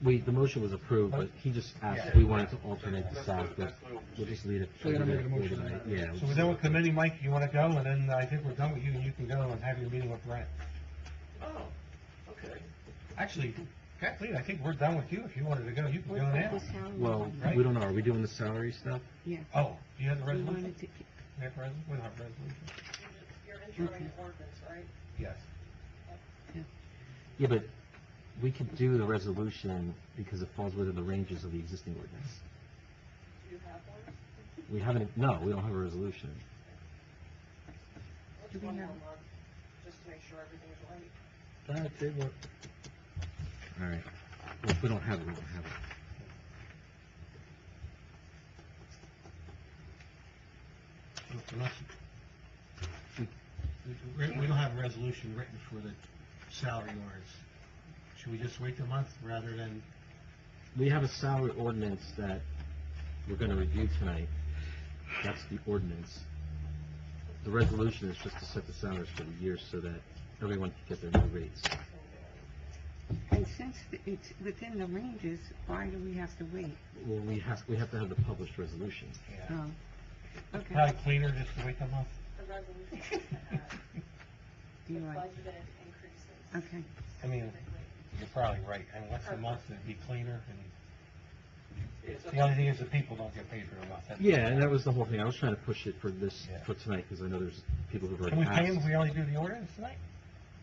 The motion was approved, but he just asked if Yeah. we wanted to alternate the size, but we'll just leave it. So you're gonna make a motion on that? Yeah. So we're done with committee, Mike, you wanna go, and then I think we're done with you, and you can go and have your meeting with Brent. Oh, okay. Actually, Kathleen, I think we're done with you, if you wanted to go, you can go now. The salary Well, one, Right. we don't know, are we doing the salary stuff? Yeah. Oh, you have the We resolution? wanted to, We have we don't have a resolution. You're entering the ordinance, right? Yes. Yeah, but we could do the resolution because it falls within the ranges of the existing ordinance. Do you have one? We haven't, no, we don't have a resolution. Let's Do we one more have- month, just to make sure everything's right. All right. Well, if we don't have it, we don't have it. Unless, we don't have a resolution written for the salary orders. Should we just wait a month rather than, We have a salary ordinance that we're gonna review tonight. That's the ordinance. The resolution is just to set the salaries for the year so that everyone can get their new rates. and since it's within the ranges, why do we have to wait? Well, we have to have the published resolution. yeah, Oh, okay. probably cleaner just to wait a month? The resolution is to add the You're right. budgeted increases. Okay. I mean, you're probably right, and once a month, it'd be cleaner, and the only thing is the people don't get paid for a month. That's- Yeah, and that was the whole thing. I was trying to push it for this, Yeah. for tonight, because I know there's people who've Can already we pay them if asked. we only do the ordinance tonight?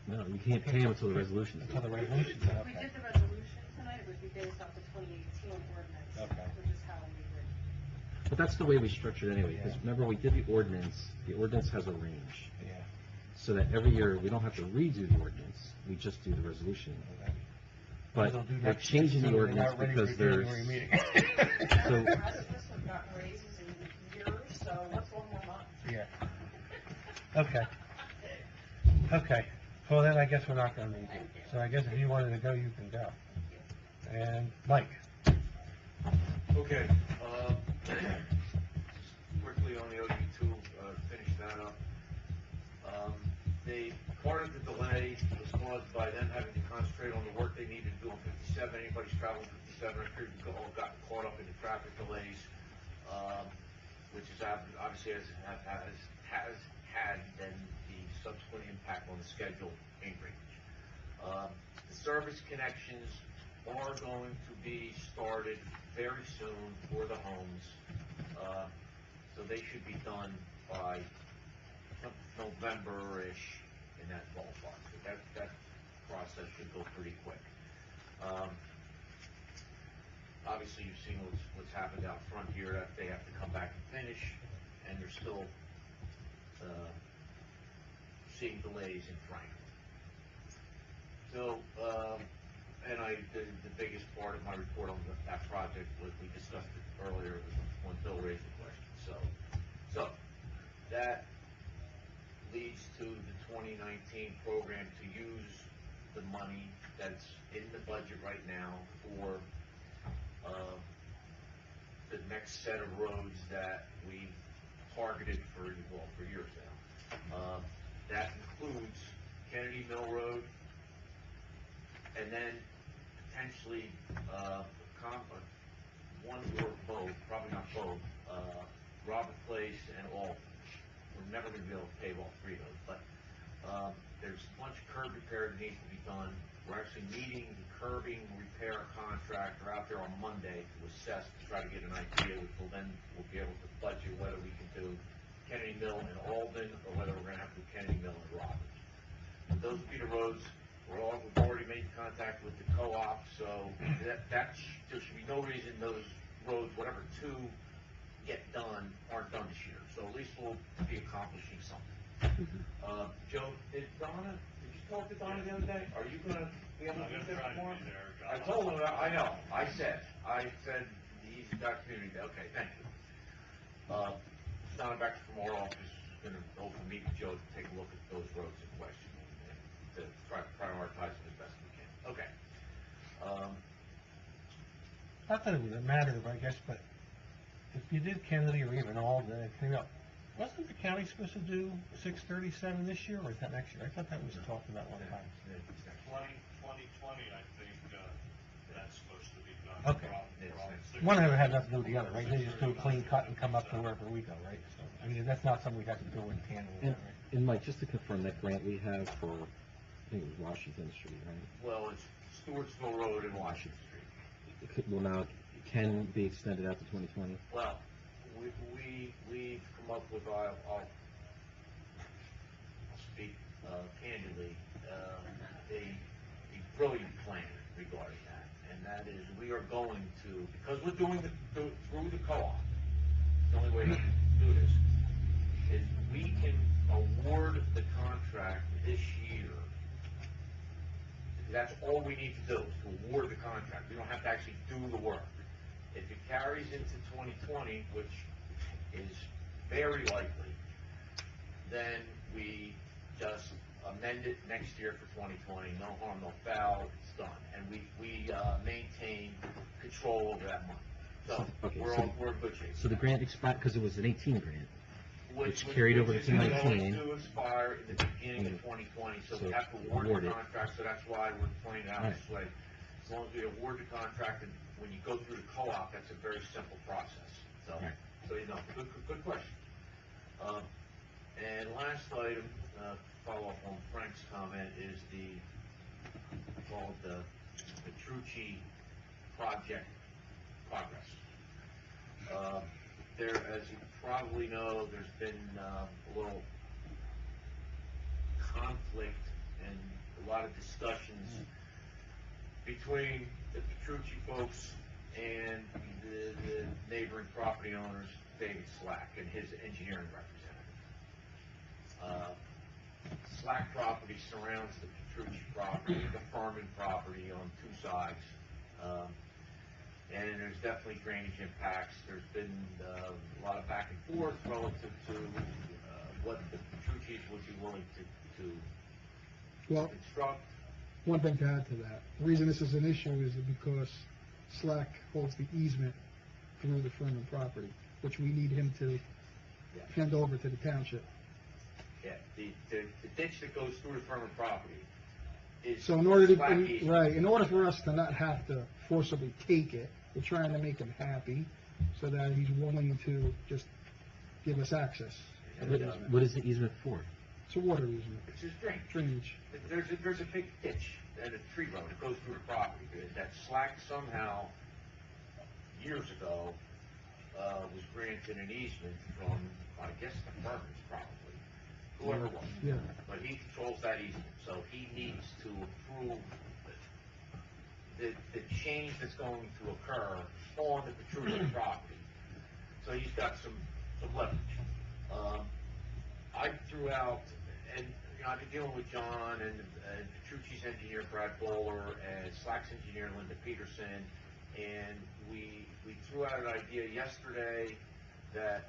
No, you can't pay them until the resolution's Until the done. resolution's If done, we okay. did the resolution tonight, it would be based off the 2018 ordinance, Okay. which is how we would. But that's the way we structured it anyway, because Yeah. remember, we did the ordinance has a range. Yeah. So that every year, we don't have to redo the ordinance, we just do the resolution. Okay. But They'll do we're that changing the soon, they're ordinance not ready because for there's, January meeting. So- The rest of us have gotten raises in years, so what's one more month? Yeah. Okay. Okay, well then I guess we're not gonna need it. So I guess if you wanted to go, you can go. And Mike? Okay, quickly on the OU2, finish that up. Part of the delay was caused by them having to concentrate on the work they needed to do on 57. Anybody's traveling 57, I'm sure you've all gotten caught up in the traffic delays, which is obviously has had then the subsequent impact on the schedule in Greenwich. The service connections are going to be started very soon for the homes. So they should be done by November-ish in that ballpark. So that process should go pretty quick. Obviously, you've seen what's happened out front here, that they have to come back and finish, and they're still seeing delays in Franklin. So, and the biggest part of my report on that project was, we discussed it earlier when Bill raised the question. So that leads to the 2019 program to use the money that's in the budget right now for the next set of roads that we targeted for years now. That includes Kennedy Mill Road, and then potentially one or both, probably not both, Robert Place and Alton. We're never going to be able to pave all three of those, but there's a bunch of curb repair that needs to be done. We're actually meeting the curbing repair contractor out there on Monday to assess, to try to get an idea, which we'll be able to budget whether we can do Kennedy Mill and Alden, or whether we're going to have to do Kennedy Mill and Roberts. Those would be the roads. We've already made contact with the co-op, so there should be no reason those roads, whatever two get done, aren't done this year. So at least we'll be accomplishing something. Joe, did you talk to Donna the other day? Are you going to be able to do this tomorrow? I told him, I know, I said he's got community day. Okay, thank you. Donna back from our office is going to hopefully meet with Joe to take a look at those roads in question and to try to prioritize them as best we can. Okay. Not that it would matter, I guess, but if you did Kennedy or even Alden and clean up, wasn't the county supposed to do 637 this year, or is that next year? I thought that was talked about one time. 2020, I think, that's supposed to be done. Okay. One of them had nothing to do with the other, right? They just do a clean cut and come up to wherever we go, right? So, I mean, that's not something we have to do in tandem with that, right? And Mike, just to confirm, that grant we have for, I think it was Washington Street, right? Well, it's Stewartsville Road and Washington Street. Will now, can be extended out to 2020? Well, we've come up with, I'll speak candidly, a brilliant plan regarding that, and that is we are going to, because we're doing through the co-op, the only way to do this is we can award the contract this year. That's all we need to do, is to award the contract. We don't have to actually do the work. If it carries into 2020, which is very likely, then we just amend it next year for 2020, no harm, no foul, it's done. And we maintain control over that money. So, Okay, we're in good shape. So the grant expired, because it was an 18 grant. Which carried over is to 19. going to expire in the beginning of 2020, so we have to award the contract, so that's why we're playing it out this way. As long as we award the contract, and when you go through the co-op, that's a very simple process. So, you know, good question. And last item, follow up on Frank's comment, is called the Petrucci project progress. There, as you probably know, there's been a little conflict and a lot of discussions between the Petrucci folks and the neighboring property owners, David Slack, and his engineering representative. Slack property surrounds the Petrucci property, the Furman property on two sides. And there's definitely drainage impacts. There's been a lot of back and forth relative to what the Petrucci's would be willing to construct. One thing to add to that, the reason this is an issue is because Slack holds the easement through the Furman property, which we need him to hand over to the township. Yeah, the ditch that goes through the Furman property is So in order to, Slack easement. right, in order for us to not have to forcibly take it, we're trying to make him happy so that he's willing to just give us access. What is the easement for? It's a water easement, It's just drainage. drainage. There's a big ditch and a tree road that goes through the property. That slack somehow, years ago, was granted an easement from, I guess, the Burmans probably, whoever it was. Yeah. But he controls that easement, so he needs to approve the change that's going to occur on the Petrucci property. So he's got some leverage. I threw out, and I've been dealing with John and Petrucci's engineer Brad Bowler and Slack's engineer Linda Peterson, and we threw out an idea yesterday that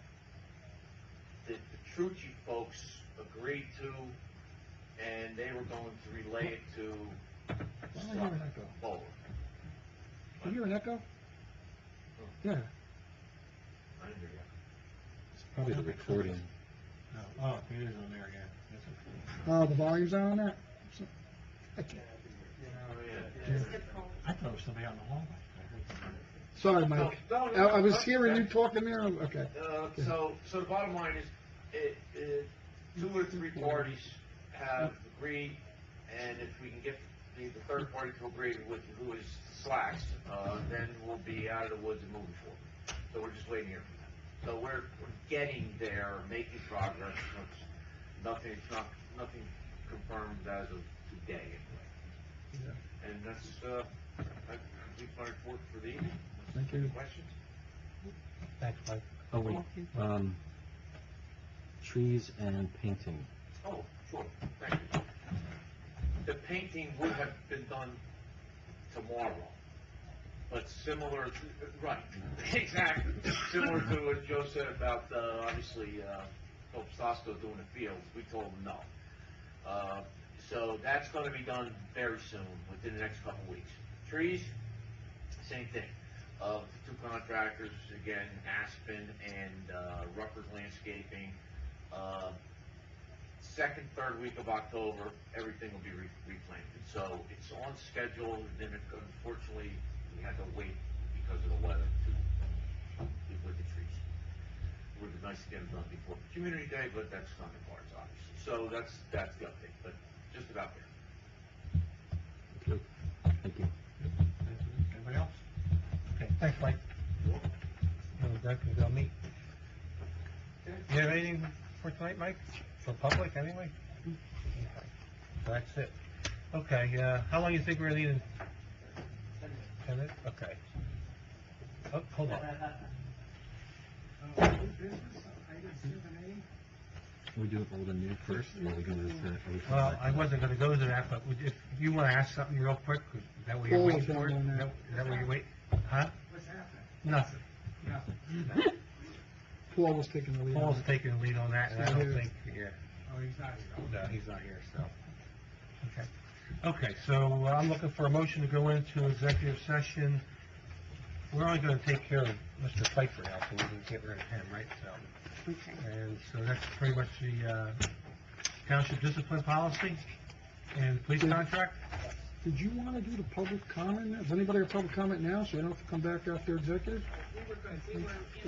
the Petrucci folks agreed to, and they were going to relay it to Why am I hearing an echo? Bowler. You hear an echo? Yeah. I didn't hear you. It's probably the recording. Oh, it is on there, yeah. That's okay. Oh, the volume's on on that? Oh, yeah. I thought it was somebody out in the hallway. I heard somebody. Sorry, Mike. No, I was that's hearing okay. you talking there, okay. So the bottom line is, two or three parties have agreed, and if we can get the third party to agree with who is Slacks, then we'll be out of the woods and moving forward. So we're just waiting here for that. So we're getting there, making progress. It's nothing confirmed as of today anyway. And that's, that completes my report for the evening. Thank you. Any questions? Thanks, Mike. Oh, wait, trees and painting. Oh, sure, thank you. The painting would have been done tomorrow, but similar to, right, exactly, similar to what Joe said about, obviously, Pope Sosco doing the fields, we told him no. So that's gonna be done very soon, within the next couple weeks. Trees, same thing. The two contractors, again, Aspen and Rutgers Landscaping. Second, third week of October, everything will be replanted. So it's on schedule, and unfortunately, we had to wait because of the weather with the trees. It would be nice to get them done before Community Day, but that's not the cards, obviously. So that's the update, but just about there. Thank you. Anybody else? Okay, thanks, Mike. Doug can go meet. You have anything for tonight, Mike? For public, anyway? Okay. So that's it. Okay, how long do you think we're needing? 10 minutes? Okay. Oh, hold on. We do old and new first, or we going to? Well, I wasn't gonna go to that, but if you wanna ask something real quick, 'cause is that what you're waiting for? Is that what you're waiting? Huh? What's happening? Nothing. Paul was taking the lead. Paul's taking the lead on that, and I don't think, yeah. Oh, he's not here. No, he's not here, so. Okay. Okay, so I'm looking for a motion to go into executive session. We're only gonna take care of Mr. Pfeiffer now, so we can get rid of him, right? So, Okay. and so that's pretty much the, township discipline policy and police contract. Did you want to do the public comment? Does anybody have public comment now, so you don't have to come back after executive?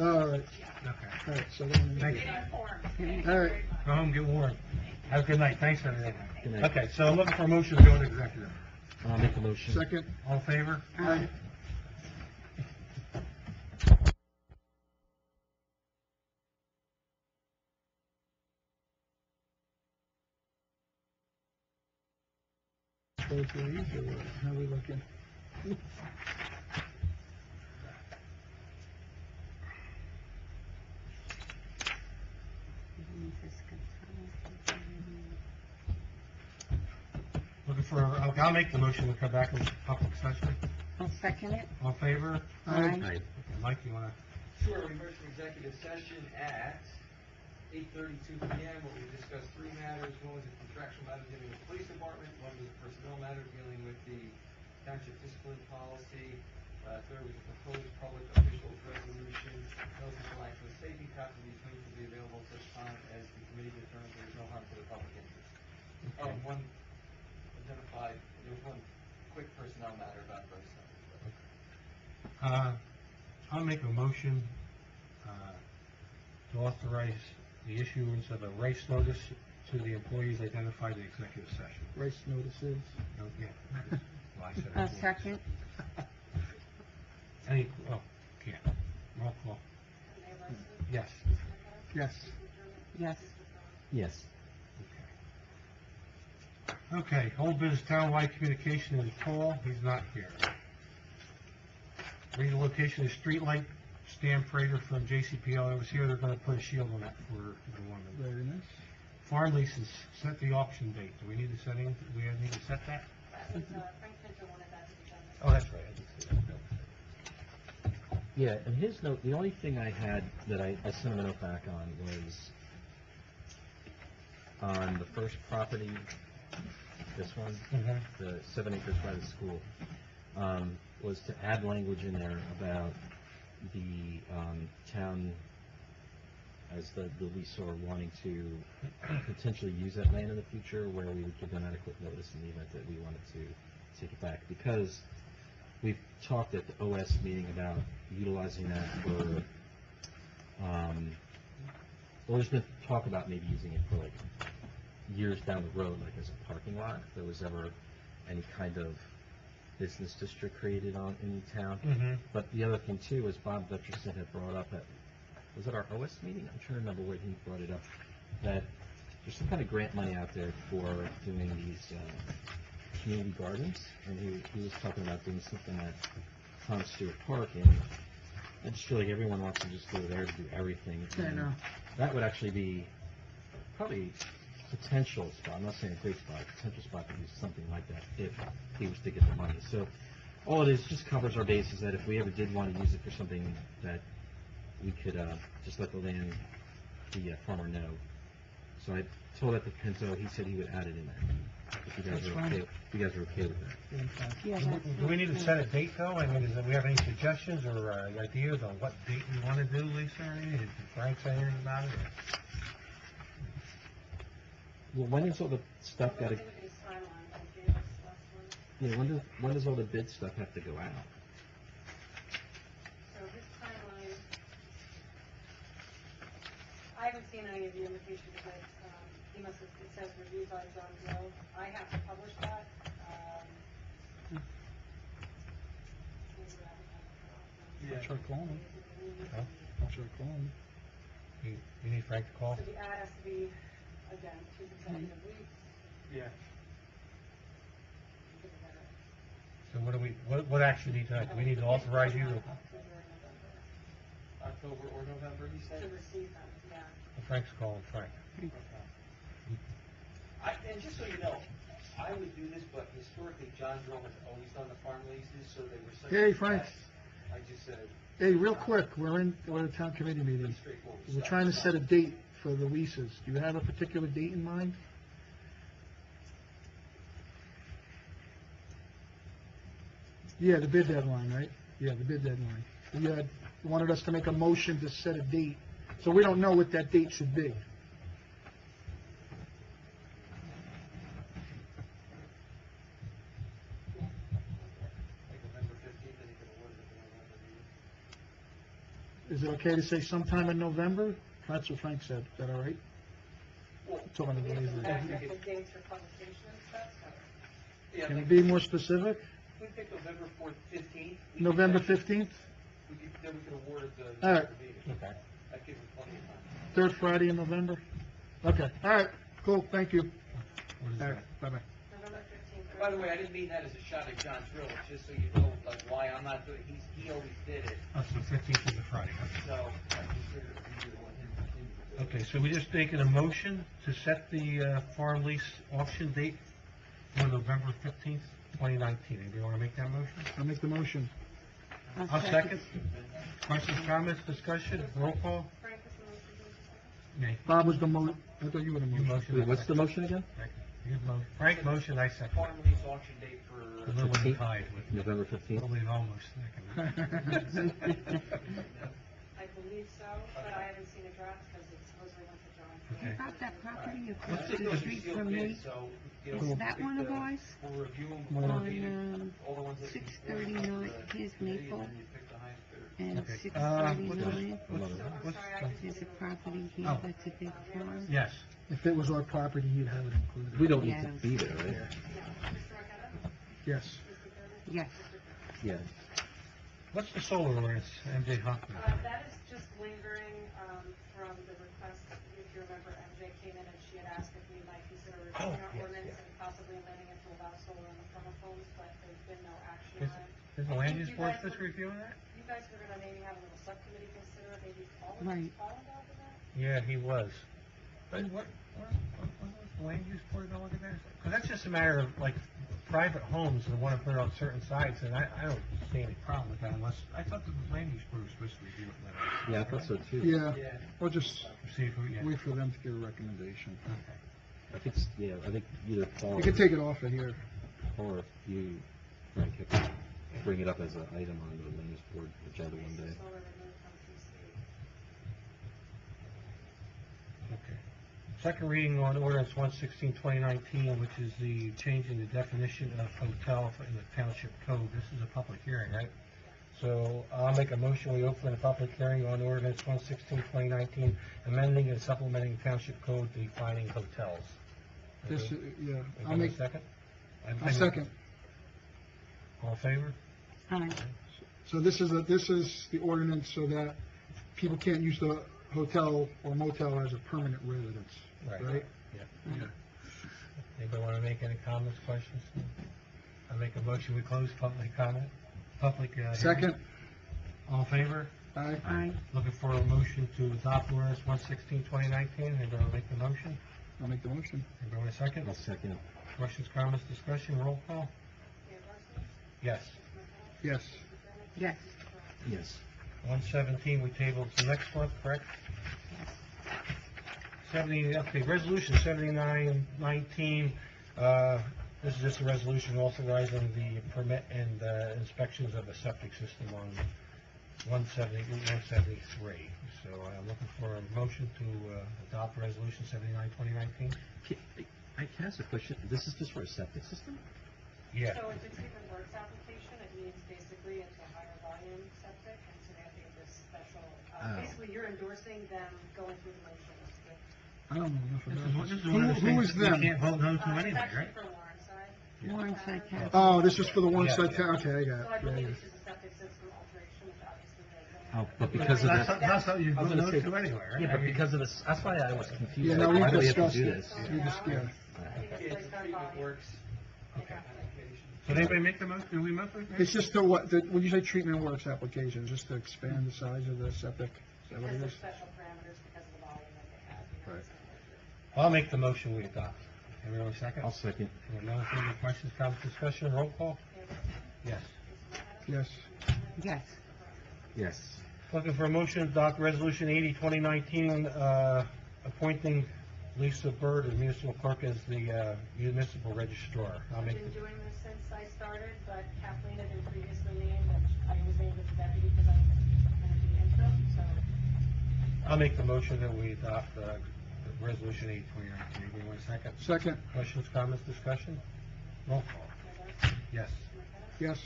All right, Okay. all right, so then. Thank you. All right. Go home, get warm. Have a good night. Thanks, everyone. Good night. Okay, so I'm looking for a motion to go into executive. I'll make a motion. Second. All in favor? Aye. Go to these, or what? How are we looking? Looking for, I'll make the motion to come back in public session. I'll second it. All in favor? Aye. Okay, Mike, you wanna? Sure, we emerged from executive session at 8:32 PM, where we discussed three matters. One was a contractual matter dealing with the police department, one was a personnel matter dealing with the township discipline policy, third was a proposed public officials resolution, no official action of safety, copies of these links will be available at such time as the committee determines there is no harm to the public interest. Oh, and one identified, there was one quick personnel matter about those things. I'll make a motion, to authorize the issuance of a race notice to the employees identified in executive session. Race notices. Oh, yeah. Well, I said A employees. second. Any, oh, yeah, roll call. Mayor Barsney? Yes. Yes. Yes. Yes. Okay, old business townwide communication is Paul, he's not here. Relocation of street light stand Prater from JCPL, I was here, they're gonna put a shield on that for the woman. Very nice. Farm leases, set the auction date, do we need to set any, do we need to set that? That was, Frank Pinto wanted that to be done. Oh, that's right, I did see that. Yeah, and his note, the only thing I had that I sent him a note back on was on the first property, this one, Mhm. the 7 acres by the school, was to add language in there about the town as the leaseor wanting to potentially use that land in the future, where we would give them adequate notice in the event that we wanted to take it back. Because we've talked at the OS meeting about utilizing that for, well, there's been talk about maybe using it for like years down the road, like as a parking lot, if there was ever any kind of business district created in town. Mm-hmm. But the other thing too is Bob Dutcherson had brought up at, was it our OS meeting? I'm trying to remember where he brought it up, that there's some kind of grant money out there for doing these community gardens, and he was talking about doing something at Tom Stewart Park, and I just feel like everyone wants to just go there to do everything. Yeah, I and know. that would actually be probably potential spot, I'm not saying a great spot, potential spot to do something like that if he was to get the money. So all it is just covers our bases that if we ever did want to use it for something that we could just let the farmer know. So I told that to Pinto, he said he would add it in there. If you guys That's are fine. okay, if you guys are okay with that. Yeah, Do we need to set a date though? I mean, do we have any suggestions or ideas on what date we want to do, Lisa? Did Frank say anything about it? Well, when is all the stuff got to, Look at his timeline, he gave us last one. yeah, when does all the bid stuff have to go out? So his timeline, I haven't seen any of the invitations of it. He must have, it says reviewed by John Joe. I have to publish that. I'll try calling him. Huh? I'll try calling him. You need Frank to call? So the ad has to be, again, 2 consecutive weeks. Yeah. Give it that. So what action do you take? Do we need to authorize you to, October or November, he To said? receive them, yeah. Frank's calling Frank. And just so you know, I would do this, but historically, John Drill has always done the farm leases, so they were such. Hey, a Frank. mess. I just said, Hey, real quick, we're at a town committee meeting. pretty straightforward. We're stuff. trying to set a date for the leases. Do you have a particular date in mind? Yeah, the bid deadline, right? Yeah, the bid deadline. You had wanted us to make a motion to set a date, so we don't know what that date should be. Like November 15th, and you can award it at the November meeting. Is it okay to say sometime in November? That's what Frank said. Is that all right? Talking to the We have laser. to definite dates for publication and stuff, so. Yeah, Can like, it be more specific? we pick November 15th. we November could- 15th? Then we can award it the All right. November meeting. Okay. That gives them plenty of time. Third Friday in November? Okay, all right, cool, thank you. What is All that? right, bye-bye. November 15th. By the way, I didn't mean that as a shot at John Drill, it's just so you know, like, why I'm not doing, he always did it, Oh, so 15th is a Friday. so I consider it easier to want him to continue to do it. Okay, so we just taking a motion to set the farm lease auction date for November 15th, 2019. Anybody want to make that motion? I'll make the motion. I'll second. Questions, comments, discussion, roll call? Frank was the motion, did you say? Me. Bob was the I thought you were the You motion. motion. Wait, what's the motion again? Frank motion, I second. Farm lease auction date for. A little bit tied with, November a 15th? little bit almost second. I believe so, but I haven't seen a draft because it supposedly went to John. Okay. About that property Let's across take the those street sealed from bids, me, so, you know, is we'll that pick one of the- ours? We'll review them One before of the meeting, On, all the ones that. 639 his Maple And you pick the highest bidder. and Okay. 639, What's- So I'm what's- sorry, I just there's a didn't. property here Oh. that's a big farm. Yes. If it was our property, you'd have it included. We don't need Yeah. to be there, right? No. Mr. Marqueta? Yes. Mr. Thurman? Yes. Yeah. What's the solar ordinance, MJ Hoffman? That is just lingering, from the request, if you remember, MJ came in and she had asked if we might consider reviewing our yes, ordinance yeah. and possibly amending it to allow solar on the front of homes, but there's been no action Is, on it. is the I land think use you board guys just were- reviewing that? You guys were gonna maybe have a little subcommittee consider it, maybe Paul, Right. was Paul involved in that? Yeah, he was. But what was the land use board gonna look at that? Because that's just a matter of, like, private homes that want to put it on certain sites, and I don't see any problem with that unless, I thought the land use board was supposed to review it. later. Yeah, I thought so too. Yeah, we'll just See if we, yeah. wait for them to give a recommendation. I think, I think either Paul You can take it off of here. or you, Frank, could bring it up as an item on the land use board agenda one day. Solar removed from PC. Okay. Second reading on ordinance 116-2019, which is the change in the definition of hotel in the township code. This is a public hearing, right? So I'll make a motion, we open a public hearing on ordinance 116-2019, amending and supplementing township code defining hotels. This, Okay. yeah, I'll Anybody make, second? I'll second. All in favor? Aye. So this is the ordinance so that people can't use the hotel or motel as a permanent residence, right? Yeah. Yeah. Anybody want to make any comments, questions? I make a motion, we close public comment, hearing. Second, All in favor? aye, Aye. Looking for a motion to adopt ordinance 116-2019. Anybody want to make the motion? I'll make the motion. Anybody want a second? I'll second it. Questions, comments, discussion, roll call? Mayor Barsney? Yes. Yes, Yes. Yes. 117, we tabled to next month, correct? resolution 7919, this is just a resolution authorizing the permit and inspections of a septic system on 173. So I'm looking for a motion to adopt resolution 79-2019. I can ask a question. This is just for a septic system? Yeah. So it's a treatment works application, it means basically it's a higher volume septic, and so they have to get this special, Oh. basically you're endorsing them going through the motions. I don't know enough This about is this. one of the Who things is that we them? can't vote no to It's anyway, actually right? for Warrenside. Warrenside County. Oh, this is for the one Yeah, side yeah. town, okay, I got So I it. believe Yeah, it's just a septic system alteration, which obviously they. Oh, but because of That's that. not something you I was vote gonna no say- to anyway, right? Yeah, but because of this, that's why I was confused. Yeah, no, Like, we why do we have to discussed do it. this? We just, yeah. I think it's like our volume. Works Okay. application. So did anybody make the motion? Did we make the motion? It's just the what, when you say treatment works application, just to expand the size of the septic, is that what Because it there's is? special parameters because of the volume that they have, you know, Right. it's not like I'll make the motion, we adopt. Everyone second? I'll second. No further questions, comments, discussion, roll call? Yes. Yes, Yes. Yes. Looking for a motion to adopt resolution 80-2019, appointing Lisa Bird as municipal clerk as the municipal registrar. I'll I've make, been doing this since I started, but Kathleen had been previously named, and I was named as the deputy because I was going to be interim, so. I'll make the motion that we adopt resolution 80-2019. Anybody want a second? second, Questions, comments, discussion? Roll call. Yes. yes,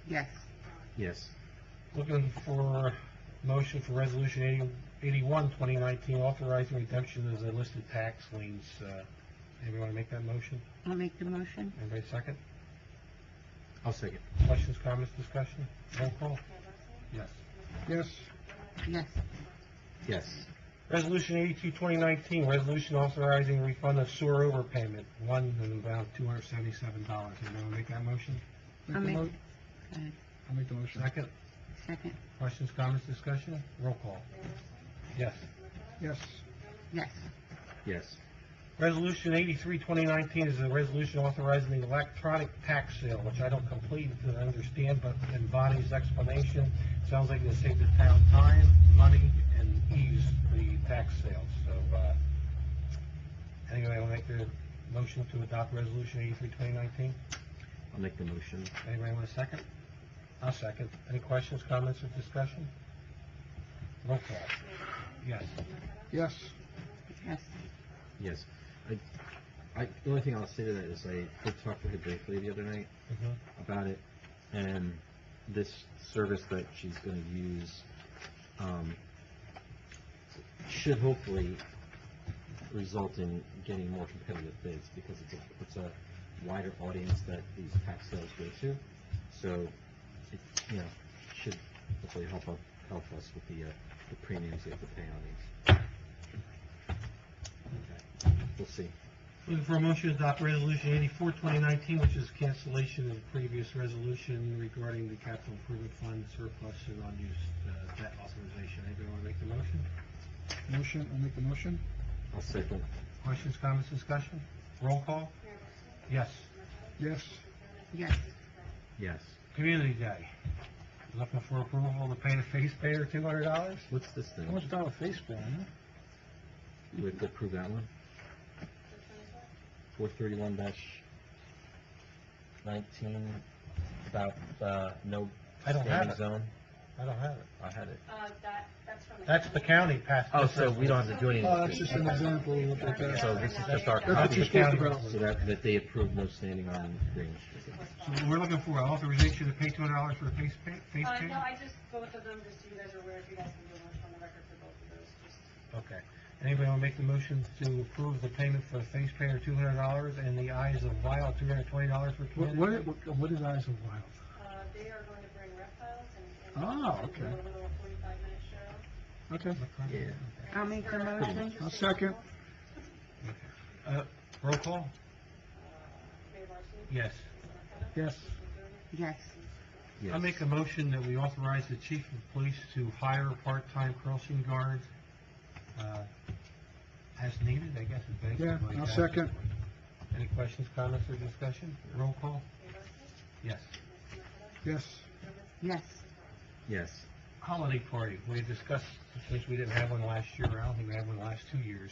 Yes. Yes. Looking for motion for resolution 81-2019, authorizing redemption of the listed tax liens. Anybody want to make that motion? I'll make the motion. Anybody second? I'll second. Questions, comments, discussion? Roll call. Yes. yes, Yes. Yes. Resolution 82-2019, resolution authorizing refund of sewer overpayment, one in about $277. Anybody want to make that motion? Make I'll the make, mo- go ahead. I'll make the motion. Second. Second. Questions, comments, discussion? Roll call. Yes. Yes, Yes. Yes. Resolution 83-2019 is a resolution authorizing the electronic tax sale, which I don't completely understand, but in Bonnie's explanation, sounds like it'll save the town time, money, and ease the tax sales. So, anyway, I'll make the motion to adopt resolution 83-2019. I'll make the motion. Anybody want a second? I'll second. Any questions, comments, or discussion? Roll call. Yes. yes, Yes. Yes. The only thing I'll say to that is I did talk to her briefly the other night about it, and this service that she's going to use should hopefully result in getting more competitive bids, because it's a wider audience that these tax sales go to. So, it, you know, should hopefully help us with the premiums we have to pay on these. Okay, we'll see. Looking for a motion to adopt Resolution 84, 2019, which is cancellation of the previous resolution regarding the capital improvement fund surplus and unused debt authorization. Anybody want to make the motion? Motion, I'll make the motion. I'll second. Questions, comments, discussion? Roll call? Mayor Barsney? Yes. Yes. Yes. Yes. Community Day. Looking for approval to pay the face payer $200? What's this thing? How much dollar face bill, huh? Do we have to approve that one? Which one is that? 431-19, about, no I don't have standing it. zone. I don't have it. I had it. That's from the. That's the county passed. Oh, this so we don't have to do anything. Oh, that's just an example of what they got. So this is just our That's what copy, you're supposed to go. so that they approve no standing on green. So we're looking for authorization to pay $200 for the face payer? No, I just, both of them, just so you guys are aware, if you guys can do one on the record for both of those, just. Okay. Anybody want to make the motion to approve the payment for the face payer $200 and the Eyes of Wild $320 for community? What is Eyes of Wild? They are going to bring reptiles and. Oh, and okay. do a little 45-minute show. Okay. Yeah. I'll make the motion. I'll second. Roll call? Mayor Barsney? Yes. Yes. Yes. Yes. I make a motion that we authorize the chief of police to hire a part-time crossing guard, as needed, I guess, is basically. Yeah, I'll that. second. Any questions, comments, or discussion? Roll call? Mayor Barsney? Yes. Yes. Yes. Yes. Holiday party, we discussed, since we didn't have one last year, I don't think we had one the last 2 years.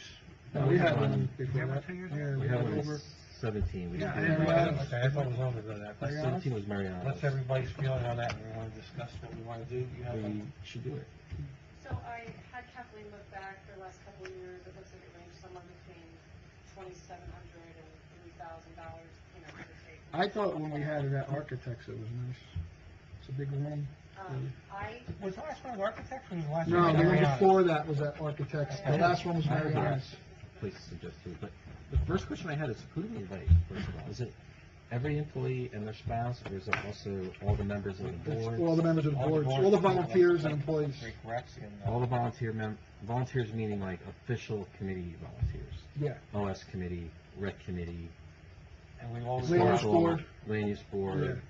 No, we had one We before had one that. 2 years? Yeah, We have one over. in 17. We Yeah, did. okay, I thought it was longer than that. Mariana? 17 was Mariana. What's everybody's feeling on that? We want to discuss what we want to do? You have We one? should do it. So I had Kathleen look back the last couple of years, it looks like it ranged somewhere between $2,700 and $3,000, you know, give or take. I thought when we had it at Architects, it was nice. It's a big room. Was the last one at Architects or was the last No, one the at one Mariana's? before that was at Architects. The last one was I have Mariana's. a place to suggest too, but the first question I had is, who do we invite, first of all? Is it every employee and their spouse, or is it also all the members of the It's board? all the members of the boards, all the volunteers and employees. Rick Rex and, All the volunteers meaning like official committee volunteers? Yeah. OS committee, rec committee, and we've always, Land use historical, board. land use board.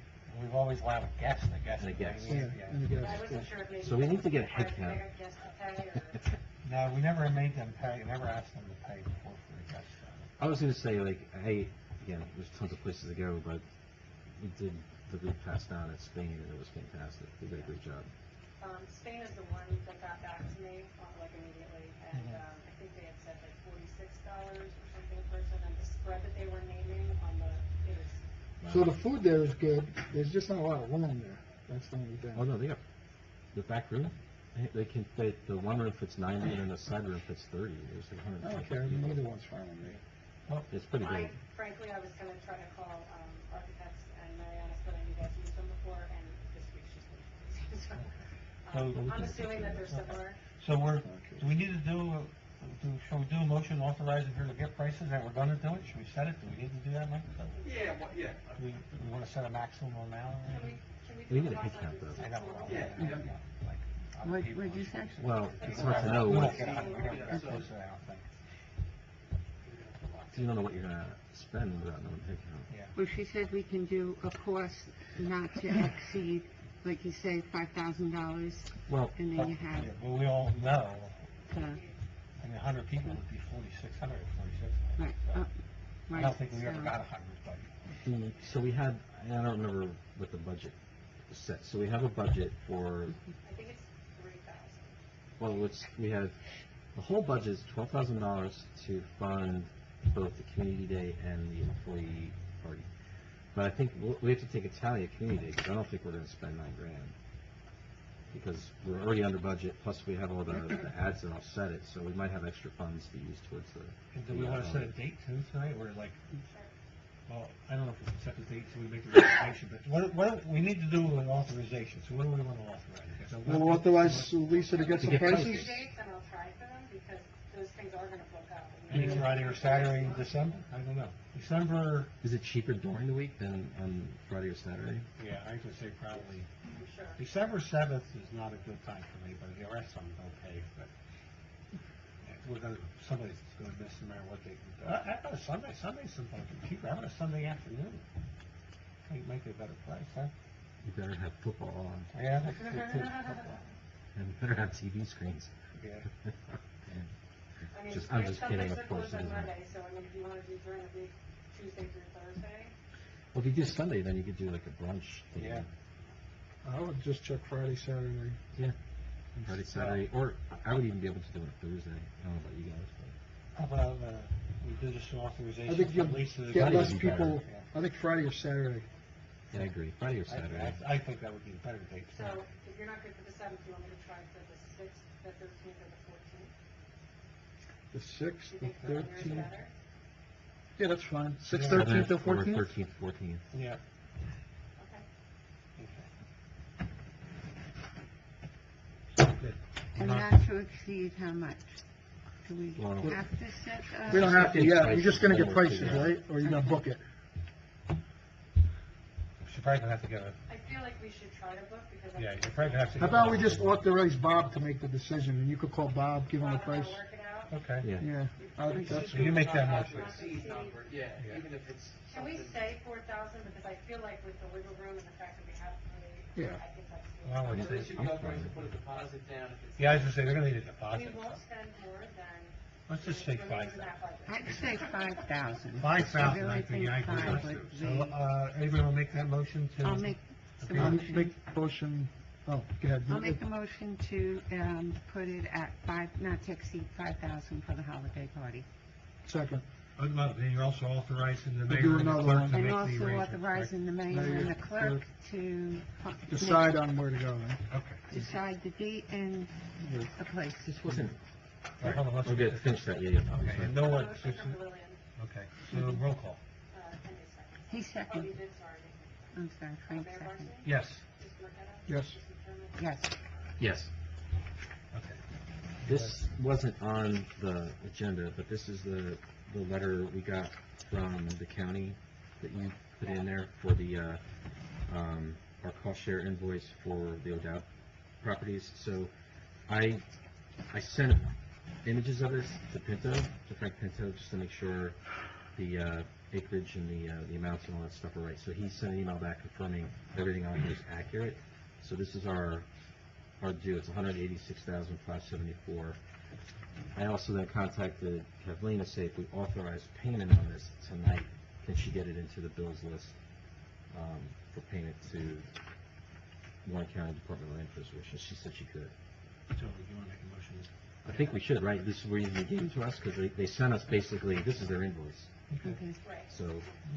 we've always allowed a guest, I guess. And a guest. Yeah, and the guests, I wasn't sure if maybe. So we need to get a head They count. got guests to pay or. No, we never made them pay, never asked them to pay before for the guest. I was gonna say, like, hey, again, there's tons of places to go, but we did the group pass down at Spain, and it was fantastic. They did a great job. Spain is the one that got back to me, like immediately, and, I think they had said like $46 or something a person, and the spread that they were naming on the, it was. So the food there is good. There's just not a lot of room there. That's the only thing. Oh, no, they got the back room. They can fit, the one room fits 90, and then the side room fits 30. There's like I 120 don't care. people. Neither one's fine with me. It's pretty big. Frankly, I was gonna try to call, Architects and Mariana's, but I knew you guys used them before, and this week's just been crazy, so. I'm assuming that they're similar. So do we need to shall we do a motion authorizing her to get prices that we're gonna do it? Should we set it? Do we need to do that, Mike? Yeah, Do we wanna set a maximum amount? Can We do need a the head cost count, like though. I know, well, Yeah. like, other What, people. what'd you say? Well, it's hard to know We what, don't get 100, we never got close to that, I don't think. you don't know what you're gonna spend without knowing head count. Yeah. Well, she said we can do a cost not to exceed, like you say, $5,000, Well, and then you have Yeah, but we all know, the, I mean, 100 people would be 4,600 or 4,600. right, So, I right, don't think we ever so- got 100, but. so we had, I don't remember what the budget was set. So we have a budget for, I think it's 3,000. well, we have, the whole budget is $12,000 to fund both the community day and the employee party. But I think we have to take a tally at community day, because I don't think we're gonna spend $9,000. Because we're already under budget, plus we have all the ads that offset it, so we might have extra funds to use towards the. Do we want to set a date too tonight, or like, well, I don't know if we can set the date so we make the recommendation, but what, we need to do an authorization, so what do we want to authorize? So We'll authorize Lisa to get To some get prices. prices. Dates, and I'll try for them, because those things are gonna book up. Any Friday or Saturday in December? I don't know. December, Is it cheaper during the week than on Friday or Saturday? yeah, I would say probably. Sure. December 7th is not a good time for me, but the rest of them okay, but somebody's gonna miss no matter what they can do. How about a Sunday? Sunday's sometimes cheaper. How about a Sunday afternoon? Might make it a better price, huh? You better have football on. Yeah, that's good too. Football. And you better have TV screens. Yeah. I mean, I'm just kidding, Sundays of course. are it closed on isn't. Monday, so I mean, if you wanna do during the week, Tuesday through Thursday, Well, if you do Sunday, then you could do like a brunch thing. Yeah. I would just check Friday, Saturday. Yeah. Friday, Saturday, or I would even be able to do it Thursday. I don't know about you guys, but. How about, we do this authorization? I think for you'll Lisa to get go- less would be better. people, I think Friday or Saturday. Yeah, I agree. Friday or Saturday. I think that would be a better date. so if you're not good for the 7th, you want me to try for the 6th, the 13th, or the 14th? The 6th, Do you the think the earlier is 13th. better? Yeah, that's fine. 6th, Yeah. 13th, or 14th? 13th, 14th. Yeah. Okay. Good. And not to exceed how much? Do we Well- have to set, We don't have to, Get yeah, prices, you're just gonna then get we'll prices, figure it out. right? Or you're gonna book it? She's probably gonna have to get a, I feel like we should try to book because I yeah, think you're probably gonna have to. How get about a- we just authorize Bob to make the decision, and you could call Bob, give him the Bob and I price? work it out. Okay. Yeah. Yeah, I think that's, So you make that motion. Not to exceed. Yeah, Yeah. even if it's Can we something. say 4,000, because I feel like with the wiggle room and the fact that we have three, Yeah. I think that's. Well, So it's- they should be I'm authorized to fine. put a deposit down if it's. Yeah, I was gonna say, they're gonna need a We deposit. won't spend more than. Let's just say remains in 5,000. that budget. I'd say 5,000. 5,000, really I think, I agree. five would So, be- anybody will make that motion to? I'll make the Okay. I'll motion. make motion, oh, go ahead. I'll make a motion to, put it at not to exceed 5,000 for the holiday party. Second. Then you're also authorizing the We'll mayor do and the another clerk one. to make And the also arrangements, right? authorizing the mayor Mayor, and the clerk to Decide on where to go, then. Okay. decide the date and the place. This wasn't, All right, hold on, let's we'll get get, finish that, yeah. Okay, and no one, Motion from Lillian, okay, so roll call. and a second. He Oh, seconded. you did, sorry. I'm sorry, Frank Mayor seconded. Barsney? Yes. Mr. Marqueta? Yes. Mr. McDermott? Yes. Yes. Okay. This wasn't on the agenda, but this is the letter we got from the county that you put in there for the, our cost share invoice for the O'Dowd properties. So I sent images of this to Pinto, to Frank Pinto, just to make sure the acreage and the amounts and all that stuff are right. So he sent an email back confirming everything on here is accurate. So this is our due, it's $186,574. I also then contacted Kathleen to say if we authorize payment on this tonight, can she get it into the bills list for payment to Warren County Department of Land Preservation? She said she could. So you wanna make a motion? I think we should, right? This is where you gave it to us, because they sent us basically, this is their invoice. Okay. Right. So,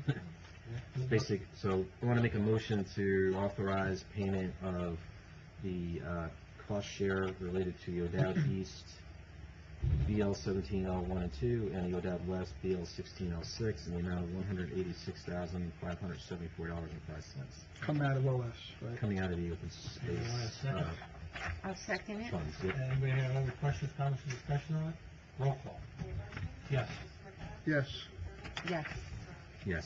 it's basic, so I want to make a motion to authorize payment of the cost share related to the O'Dowd East BL 17L1 and 2 and the O'Dowd West BL 16L6 in the amount of $186,574.05, Come out of OS, right? coming out of the open You want a space second? I'll second it. funds. Yep. Anybody have other questions, comments, or discussion on it? Roll call. Mayor Barsney? Yes. Mr. Marqueta? Yes. Yes. Yes.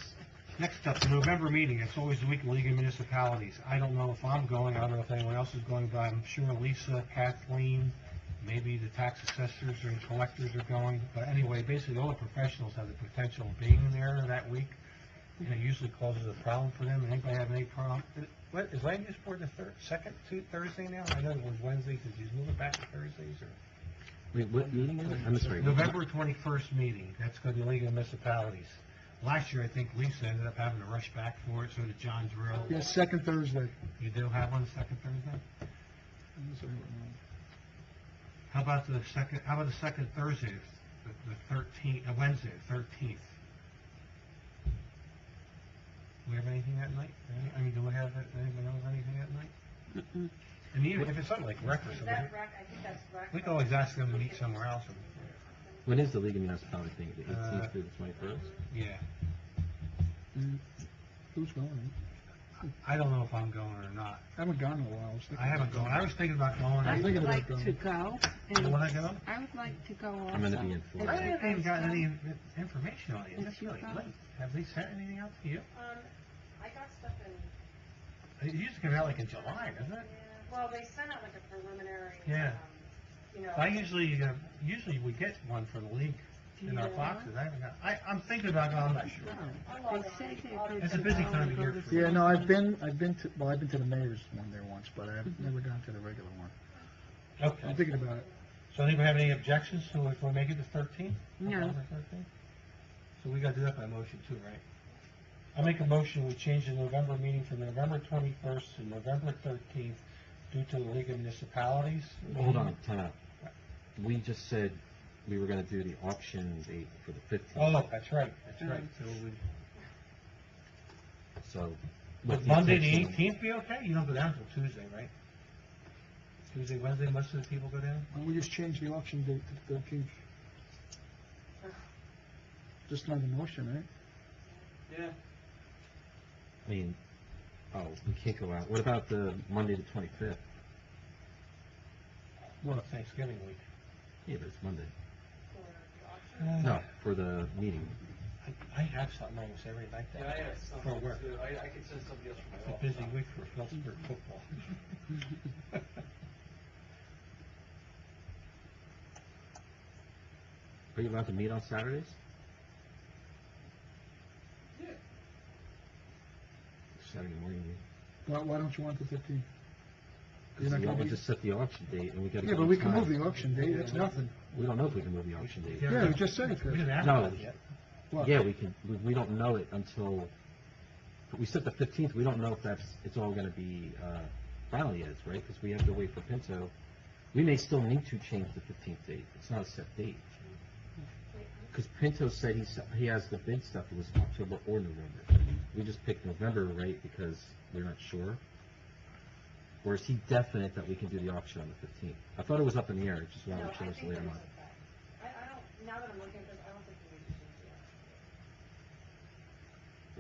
Next up, the November meeting, it's always the week of League of Municipalities. I don't know if I'm going, I don't know if anyone else is going, but I'm sure Lisa, Kathleen, maybe the tax assessors and collectors are going. But anyway, basically all the professionals have the potential of being there that week. And it usually causes a problem for them. Anybody have any problem? What, is land use board the Thursday now? I know it was Wednesday, did you move it back to Thursdays or? Wait, what meeting is it? I'm sorry. November 21st meeting, that's going to be League of Municipalities. Last year, I think Lisa ended up having to rush back for it, so did John Drill. Yeah, second Thursday. You do have one second Thursday? How about the second Thursday, the 13th, Wednesday, the 13th? Do we have anything that night? I mean, do we have, anyone knows anything that night? Mm-mm. And even if it's something like rec or Is something, that rec? I think that's rec. we can always ask them to meet somewhere else. When is the League of Municipalities thing? The 18th through the 21st? Yeah. Who's going? I don't know if I'm going or not. I haven't gone in a while. I haven't gone. I was thinking about going. I thinking would about like going. to go. You and wanna go? I would like to go also. I'm gonna be in Florida. I haven't even gotten any information on it. Did It's you really go? late. Have they sent anything out to you? I got stuff in, It used to come out like in July, doesn't it? well, they sent out like a preliminary, Yeah. you know. I usually we get one for the league in our Yeah. boxes. I haven't got, I'm thinking about going, I'm not sure. Oh, they say they're good It's a to busy go time and of go year to for Yeah, some no, I've places. been to the mayor's one there once, but I've never gone to the regular one. Okay. I'm thinking about it. So anybody have any objections to if we make it the 13th? No. October 13th? So we gotta do that by motion too, right? I make a motion, we change the November meeting from November 21st to November 13th due to the League of Municipalities. Hold on, time out. We just said we were gonna do the auction date for the 15th. Oh, that's right. So So. would with Monday the intention- 18th be okay? You don't go down until Tuesday, right? Tuesday, Wednesday, most of the people go down? Why don't we just change the auction date to the 13th? Just on the motion, right? Yeah. I mean, oh, we can't go out. What about the Monday the 25th? What? Thanksgiving week. Yeah, but it's Monday. For the auction. No, for the meeting. I have something almost every night Yeah, I that have for something work. too. I could send somebody else from It's my a office. busy week for Phillipsburg football. Are you allowed to meet on Saturdays? Yeah. Saturday morning. Why don't you want the 15th? You're Because not you gonna want be- to set the auction date, and we gotta. Yeah, give but them we can time. move the auction date, it's nothing. We don't know if we can move the auction date. Yeah, we just said it We could. didn't ask No. about it yet. What? Yeah, we can, we don't know it until, we set the 15th, we don't know if it's all gonna be, final yet, right? Because we have to wait for Pinto. We may still need to change the 15th date, it's not a set date. Because Pinto said he has the bid stuff, it was October or November. We just picked November, right, because we're not sure? Or is he definite that we can do the auction on the 15th? I thought it was up in the air, just No, wanted I to show us think later that on. was okay. I don't, now that I'm looking at this, I don't think we need to change the auction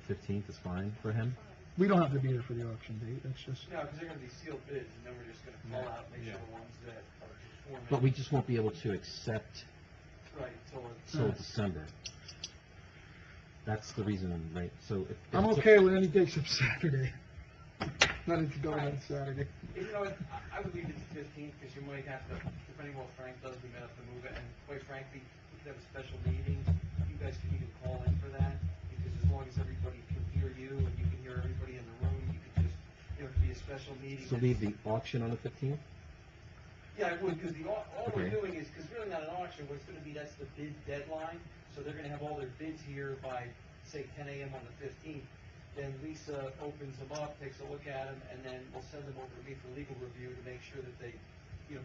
date. The 15th is fine for him? We don't have to be here for the auction date, that's just, No, because they're gonna be sealed bids, and then we're just gonna call out, make sure the ones that are performing. But we just won't be able to accept Right, till it's. till December. That's the reason, right? So if. I'm it's- okay with any day except Saturday. Not into going on Saturday. You know, I would leave it to 15th, because you might have to, depending on what Frank does, we may have to move it, and quite frankly, we could have a special meeting, you guys could even call in for that, because as long as everybody can hear you, and you can hear everybody in the room, you could just, it would be a special meeting. So leave the auction on the 15th? Yeah, I would, because all we're Okay. doing is, because really not an auction, what's gonna be, that's the bid deadline, so they're gonna have all their bids here by, say, 10 a.m. on the 15th. Then Lisa opens them up, takes a look at them, and then we'll send them over to me for legal review to make sure that they,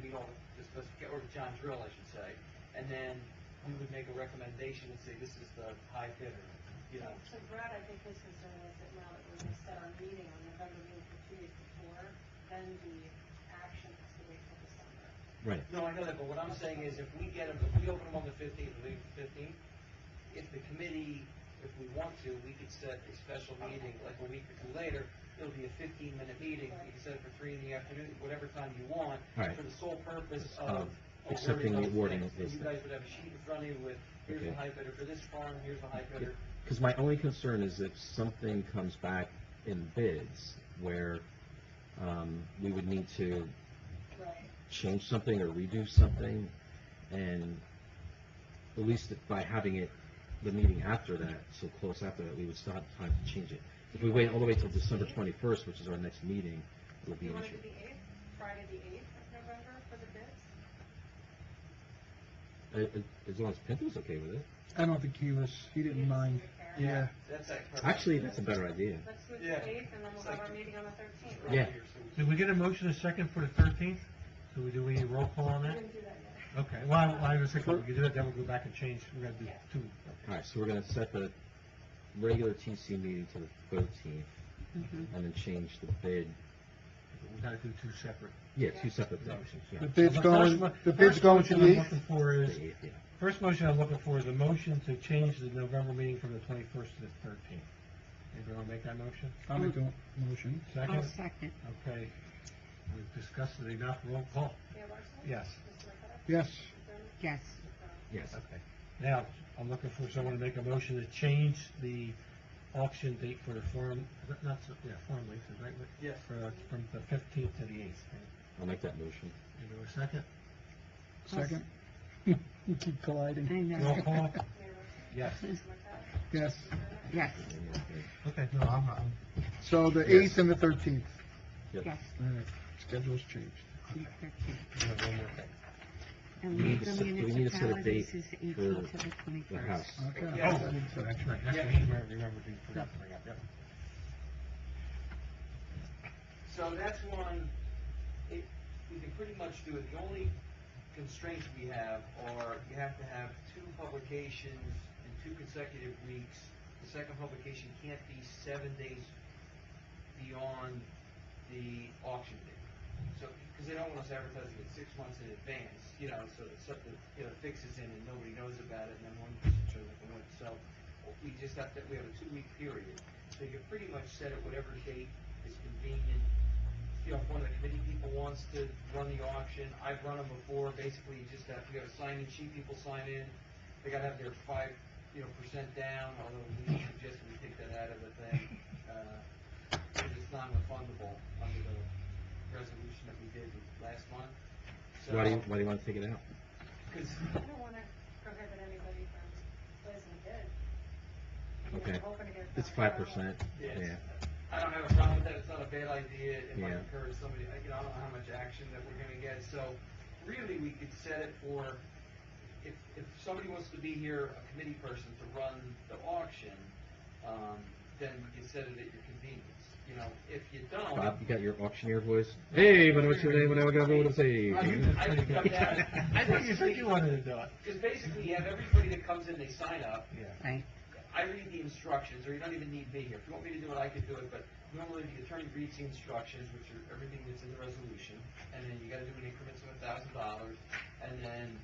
meet all the specifications, or to John Drill, I should say. And then we would make a recommendation and say, this is the high bidder, So Brad, I think his concern was that now that we're gonna set our meeting on November meeting for 2 days before, then the action has to wait till December. Right. No, I know that, but what I'm saying is if we get them, if we open them on the 15th, we leave the 15th, if the committee, if we want to, we could set a special meeting, like a week or two later, it'll be a 15-minute meeting, you can set it for 3 in the afternoon, whatever time you want, Right. for the sole purpose Of of accepting the awarding those of bids. And this. you guys would have a sheet in front of you with, here's the Okay. high bidder for this farm, here's the high bidder. Because my only concern is if something comes back in bids where, we would need to Right. change something or redo something, and at least by having it, the meeting after that, so close after that, we would still have time to change it. If we wait all the way till December 21st, which is our next meeting, it would be You an wanna issue. do the 8th, Friday the 8th of November for the bids? As long as Pinto's okay with it. I don't think he didn't mind. Yeah. That's that. Actually, that's a better idea. Let's do it the Yeah. 8th, and then we'll have our meeting on the 13th. Yeah. Did we get a motion a second for the 13th? Do we need a roll call on We that? didn't do that yet. Okay, well, I was thinking we could do that, then we'll go back and change, we're gonna do two. All right, so we're gonna set the regular TC meeting to the 13th, Mhm. and then change the bid. We gotta do two separate Yeah, two separate things. motions. Yeah. The bid's The going, first the bid's going to motion the I'm 8th? looking for is, The 8th, yeah. first motion I'm looking for is a motion to change the November meeting from the 21st to the 13th. Anybody wanna make that motion? I'll make a motion. I'll Second? second. Okay. We've discussed it enough, roll call. Mayor Larson? Yes. Mr. McCutcheon? Yes. Mr. Thurman? Yes. Mr. Ryan? Yes. Okay. Now, I'm looking for someone to make a motion to change the auction date for the farm, farm leases, right? Yes. From the 15th to the 8th. I'll make that motion. Is there a second? Second. We keep colliding. I Roll know. call? Mayor Larson? Yes. Mr. McCutcheon? Yes. Mr. Thurman? Yes. Okay, no, I'm not. So the Yes. 8th and the 13th. Yep. Yes. All right, schedule's changed. The 13th. We have one more thing. And We need the to set- do we need to set a municipalities date is the 18th for to the 21st. The house. Okay. Yeah. I didn't say that. That's right, that's Yeah. what he remembered, he forgot to bring up, yep. So that's one, we can pretty much do it. The only constraints we have are you have to have 2 publications in 2 consecutive weeks. The second publication can't be 7 days beyond the auction date. So, because they don't want us advertising it 6 months in advance, so that something, fixes in and nobody knows about it, and then one person shows up and wins. So, we just have to, we have a 2-week period. So you can pretty much set it whatever date is convenient. If one of the committee people wants to run the auction, I've run them before. Basically, you just have to have a sign-in sheet, people sign in. They gotta have their 5%, down, although we suggest we take that out of the thing. Because it's non-refundable under the resolution that we did last month. So, Why do you want to take it out? because I don't want to prohibit anybody from placing a bid. Okay. We're hoping to get It's $1,000. 5%. Yes. Yeah. I don't have a problem with that, it's not a bad idea, it might Yeah. encourage somebody, I don't know how much action that we're gonna get, so really we could set it for, if somebody wants to be here, a committee person to run the auction, then we can set it at your convenience, if you don't. Bob, you got your auctioneer voice? Hey, what's your name? What am I gonna say? I can come down. I think you wanted to do it. Because basically you have everybody that comes in, they sign up, Yeah. Right. I read the instructions, or you don't even need me here. If you want me to do it, I could do it, but normally the attorney reads the instructions, which are everything that's in the resolution, and then you gotta do it in increments of $1,000, and then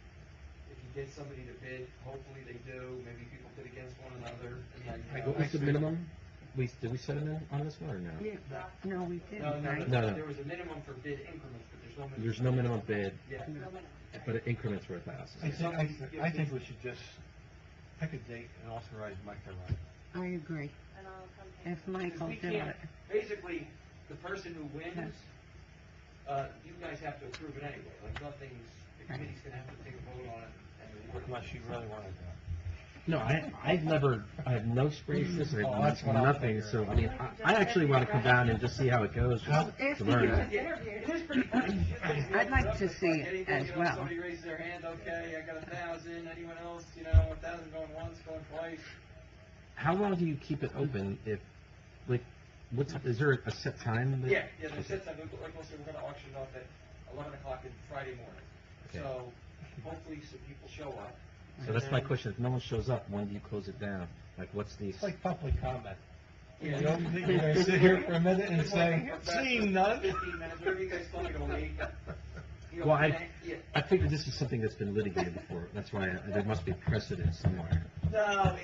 if you get somebody to bid, hopefully they do, maybe people bid against one another, and then, What was the minimum? Did we set a minimum on this one or no? Yeah. No, we No, didn't, no, right? No, no. there was a minimum for bid increments, but there's no minimum. There's no minimum bid, Yeah. No minimum. but increments were 1,000. I think we should just pick a date and authorize Mike to run. I agree. And I'll come. If Michael We did can't, it. basically, the person who wins, you guys have to approve it anyway, like nothing's, the committee's gonna have to take a vote on it and award it. Unless you really want to do it. No, I have no experience in this, I Oh, have that's what I'm nothing, so, I mean, I actually want to come down and just see how it goes, just If to you learn. get- It is pretty funny. I'd like to see it Anything, as well. Somebody raises their hand, okay, I got 1,000, anyone else, 1,000 going once, going twice. How long do you keep it open if, like, is there a set time? that- Yeah, there's sets, like I said, we're gonna auction it off at 11 o'clock on Friday morning. Okay. So, hopefully some people show up. So that's my question, if no one shows up, when do you close it down? Like, what's the? It's like public comment. Yeah. You don't think you're gonna sit here for a minute and say, seeing none? 15 minutes, whatever you guys told me to wait. Well, I Yeah. figured this is something that's been litigated before, that's why there must be precedent somewhere. No,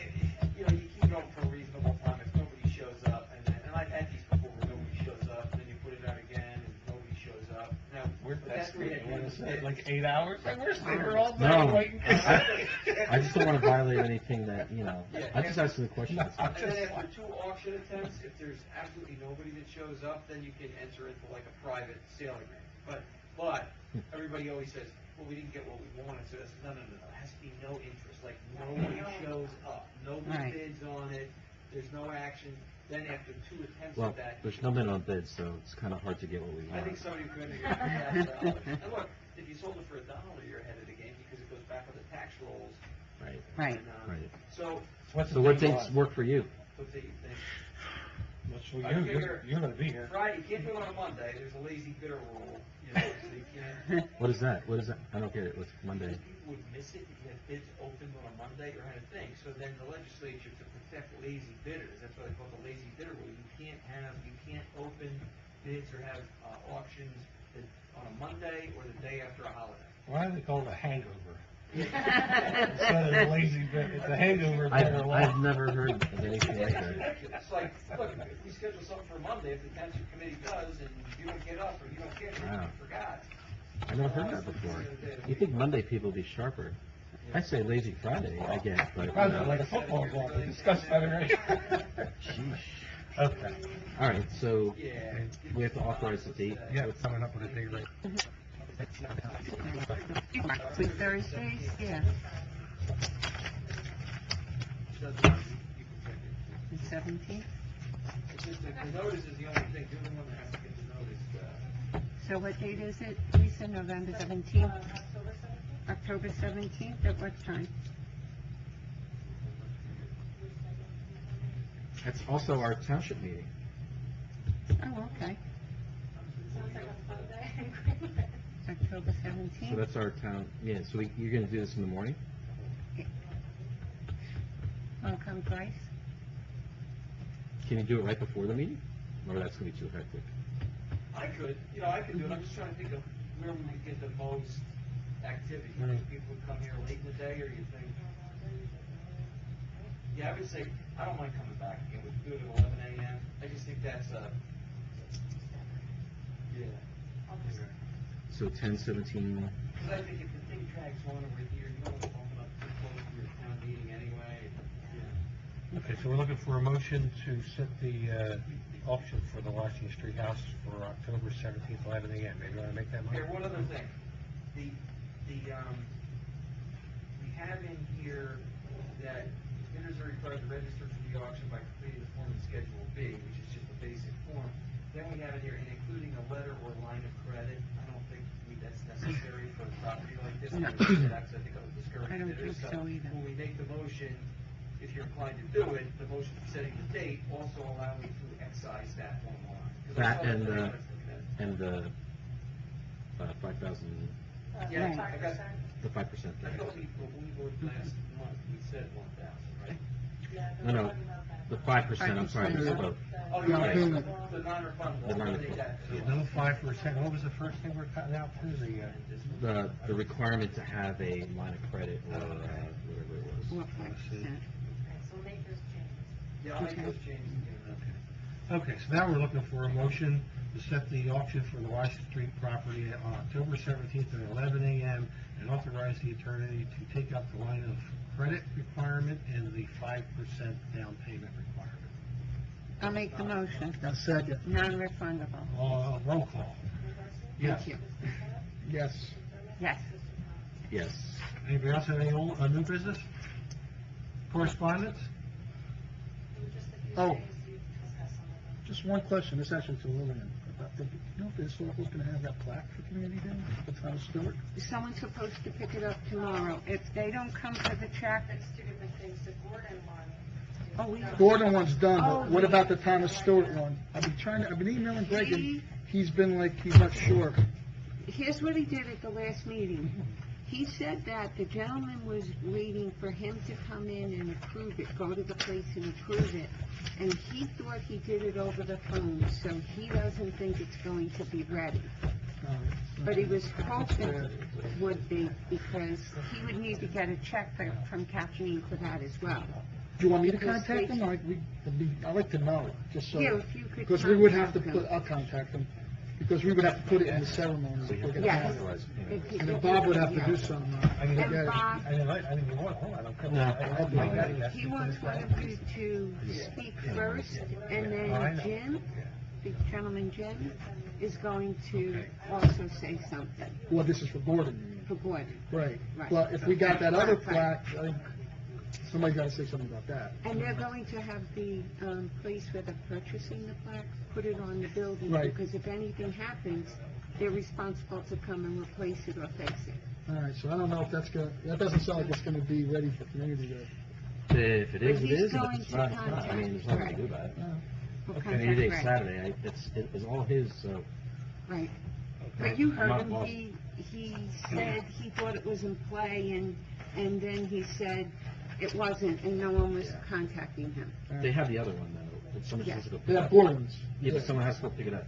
you keep it open for a reasonable time if nobody shows up, and I've had these before where nobody shows up, then you put it out again, and nobody shows up. Now, We're but that's where you desperate, have what to is do that, it. like 8 hours? Like, we're staying here all day No, waiting. I just don't want to violate anything that, Yeah. I'm just asking the question. that's all. And then after 2 auction attempts, if there's absolutely nobody that shows up, then you can enter into like a private sale agreement. But everybody always says, well, we didn't get what we wanted, so that's, no, it has to be no interest, like nobody shows up, nobody Right. bids on it, there's no action, then after 2 attempts Well, at that. there's no minimum bid, so it's kind of hard to get what we I want. think somebody could have given $1,000. And look, if you sold it for $1, you're ahead of the game because it goes back on the tax rolls. Right, Right. And, right. So, So what dates work for you? what do you think? What's for I you? figure- You're gonna be here. Friday, you can't do it on a Monday, there's a lazy bidder rule, so you can't. What is that? What is that? I don't get it. What's Monday? Because people would miss it if you had bids opened on a Monday or had a thing, so then the legislature, to protect lazy bidders, that's why they call it the lazy bidder rule, you can't open bids or have auctions on a Monday or the day after a holiday. Why do they call it a hangover? Instead of the lazy bit, it's a hangover. I've never heard of anything like that. It's like, look, if we schedule something for Monday, if the township committee does, and you don't get up, or you don't get it, Wow. you forgot. I never heard that before. You think Monday people would be sharper? I say lazy Friday, I guess, but. Kind of like a football ball, we discussed that already. Sheesh. Okay. All right, so Yeah. we have to authorize the date. Yeah, we're coming up with a date right. With Thursdays, yeah, the 17th. It's just that the notice is the only thing, you're the one that has to get the notice, So what date is it, Lisa, November 17th? October 17th. October 17th, at what time? That's also our township meeting. Oh, okay, Sounds like a fun day. October So 17th. that's our town, yeah, so you're gonna do this in the morning? Wanna come twice? Can you do it right before the meeting? Or that's gonna be too hectic? I could do it, I'm just trying to think of where we would get the most activity. You think people would come here late in the day, or you think? Yeah, I would say, I don't mind coming back again, we could do it at 11 a.m., I just think that's, yeah. So 10:17, Because I think if the thing drags on over here, you don't want to open up too close to your town meeting anyway, yeah. Okay, so we're looking for a motion to set the auction for the Washington Street house for October 17th, 11 a.m. Maybe you want to make that Here, motion? one other thing, we have in here that bidders are required to register for the auction by completing the form in Schedule B, which is just a basic form. Then we have it here, and including a letter or line of credit. I don't think that's necessary for a property like this. No. That's, I think, a discouraging I don't bidders. think so either. When we make the motion, if you're inclined to do it, the motion for setting the date, also allow me to excise that one line. 'Cause I that saw and, thing, I was looking at- and the 5,000, Yeah, Right. I got, the 5%. I thought when we voted last month, we said 1,000, right? No, no, the 5%, I'm sorry, I misspoke. Oh, Yeah, you're right, payment. the non-refundable, The eliminate that. No 5%. What was the first thing we're cutting out to? The requirement to have a line of credit or whatever it was. Or 5%. So make those changes. Yeah, I'll make Okay. those changes again. Okay, so now we're looking for a motion to set the auction for the Washington Street property on October 17th at 11 a.m. and authorize the attorney to take up the line of credit requirement and the 5% down payment requirement. I'll make the motion, Now, second, non-refundable. Roll call. Thank you. yes. Yes. Yes. Anybody else have any new business? Correspondence? Just a few Oh. days to discuss some of them. Just one question, this actually to Lillian. You know if the historical's gonna have that plaque for Community Day, the town of Stewart? Someone's supposed to pick it up tomorrow. If they don't come for the check, That's two different things, the Gordon one. oh, we, Gordon one's done, Oh, but what yeah. about the town of Stewart one? I've been emailing Greg, and he's been like, he's not sure. here's what he did at the last meeting. He said that the gentleman was waiting for him to come in and approve it, go to the place and approve it. And he thought he did it over the phone, so he doesn't think it's going to be ready. But he was hoping it would be, because he would need to get a check from Kathleen for that as well. Do you want me to Because contact they- him? I'd like to know, just so. Yeah, if you could Because we would have to contact him. I'll contact him, because we would have to put it in the ceremony. So you have to Yes. authorize payment. If he- And then Bob would have to do something. I mean, And Bob, I didn't even want, hold on, I'm coming. No. I got it. he wants one of you to speak first, and I then know. Jim, the gentleman Jim, is going to also say something Well, this is for Gordon, for Gordon. right. Right. Well, if we got that other Right. plaque, I think somebody gotta say something about that. And they're going to have the place where they're purchasing the plaques, put it on the building, Right. because if anything happens, they're responsible to come and replace it or fix it. All right, so I don't know if that doesn't sound like it's gonna be ready for Community Day. If it is, But it he's is, and going if it's to not, it's not. I mean, there's nothing to do about it. We'll And contact any day Greg. Saturday, it's all his, so. Right. But you I'm heard not him, involved. he said he thought it was in play, and then he said it wasn't, and no one was contacting him. They have the other one, though, but someone Yeah. has to go pick They it have up. Gordon's. Yeah, but someone has to go pick it up.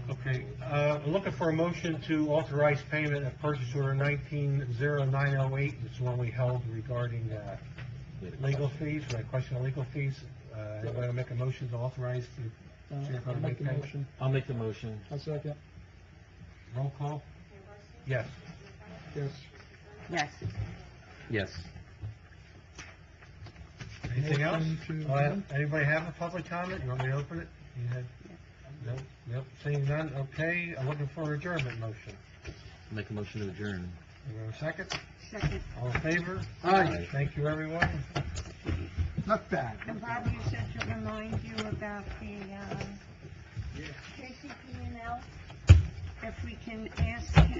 Okay, I'm looking for a motion to authorize payment of purchase order 190908. It's the one we held regarding, legal fees, my question on legal fees. Anybody want to make a motion to authorize the sheriff I'll to make make the payment? motion. I'll make the motion. I'll second. Roll call? Yes. Yes. Yes. Yes. Anything else? Motion to- Anybody have a public comment? You want me to open it? You had, no, nope, seeing none, okay, I'm looking for adjournment motion. Make a motion to adjourn. You want a second? Second. All in favor? Aye. Thank you, everyone. Not bad. And Bob, you said to remind you about the, KCP&L, if we can ask him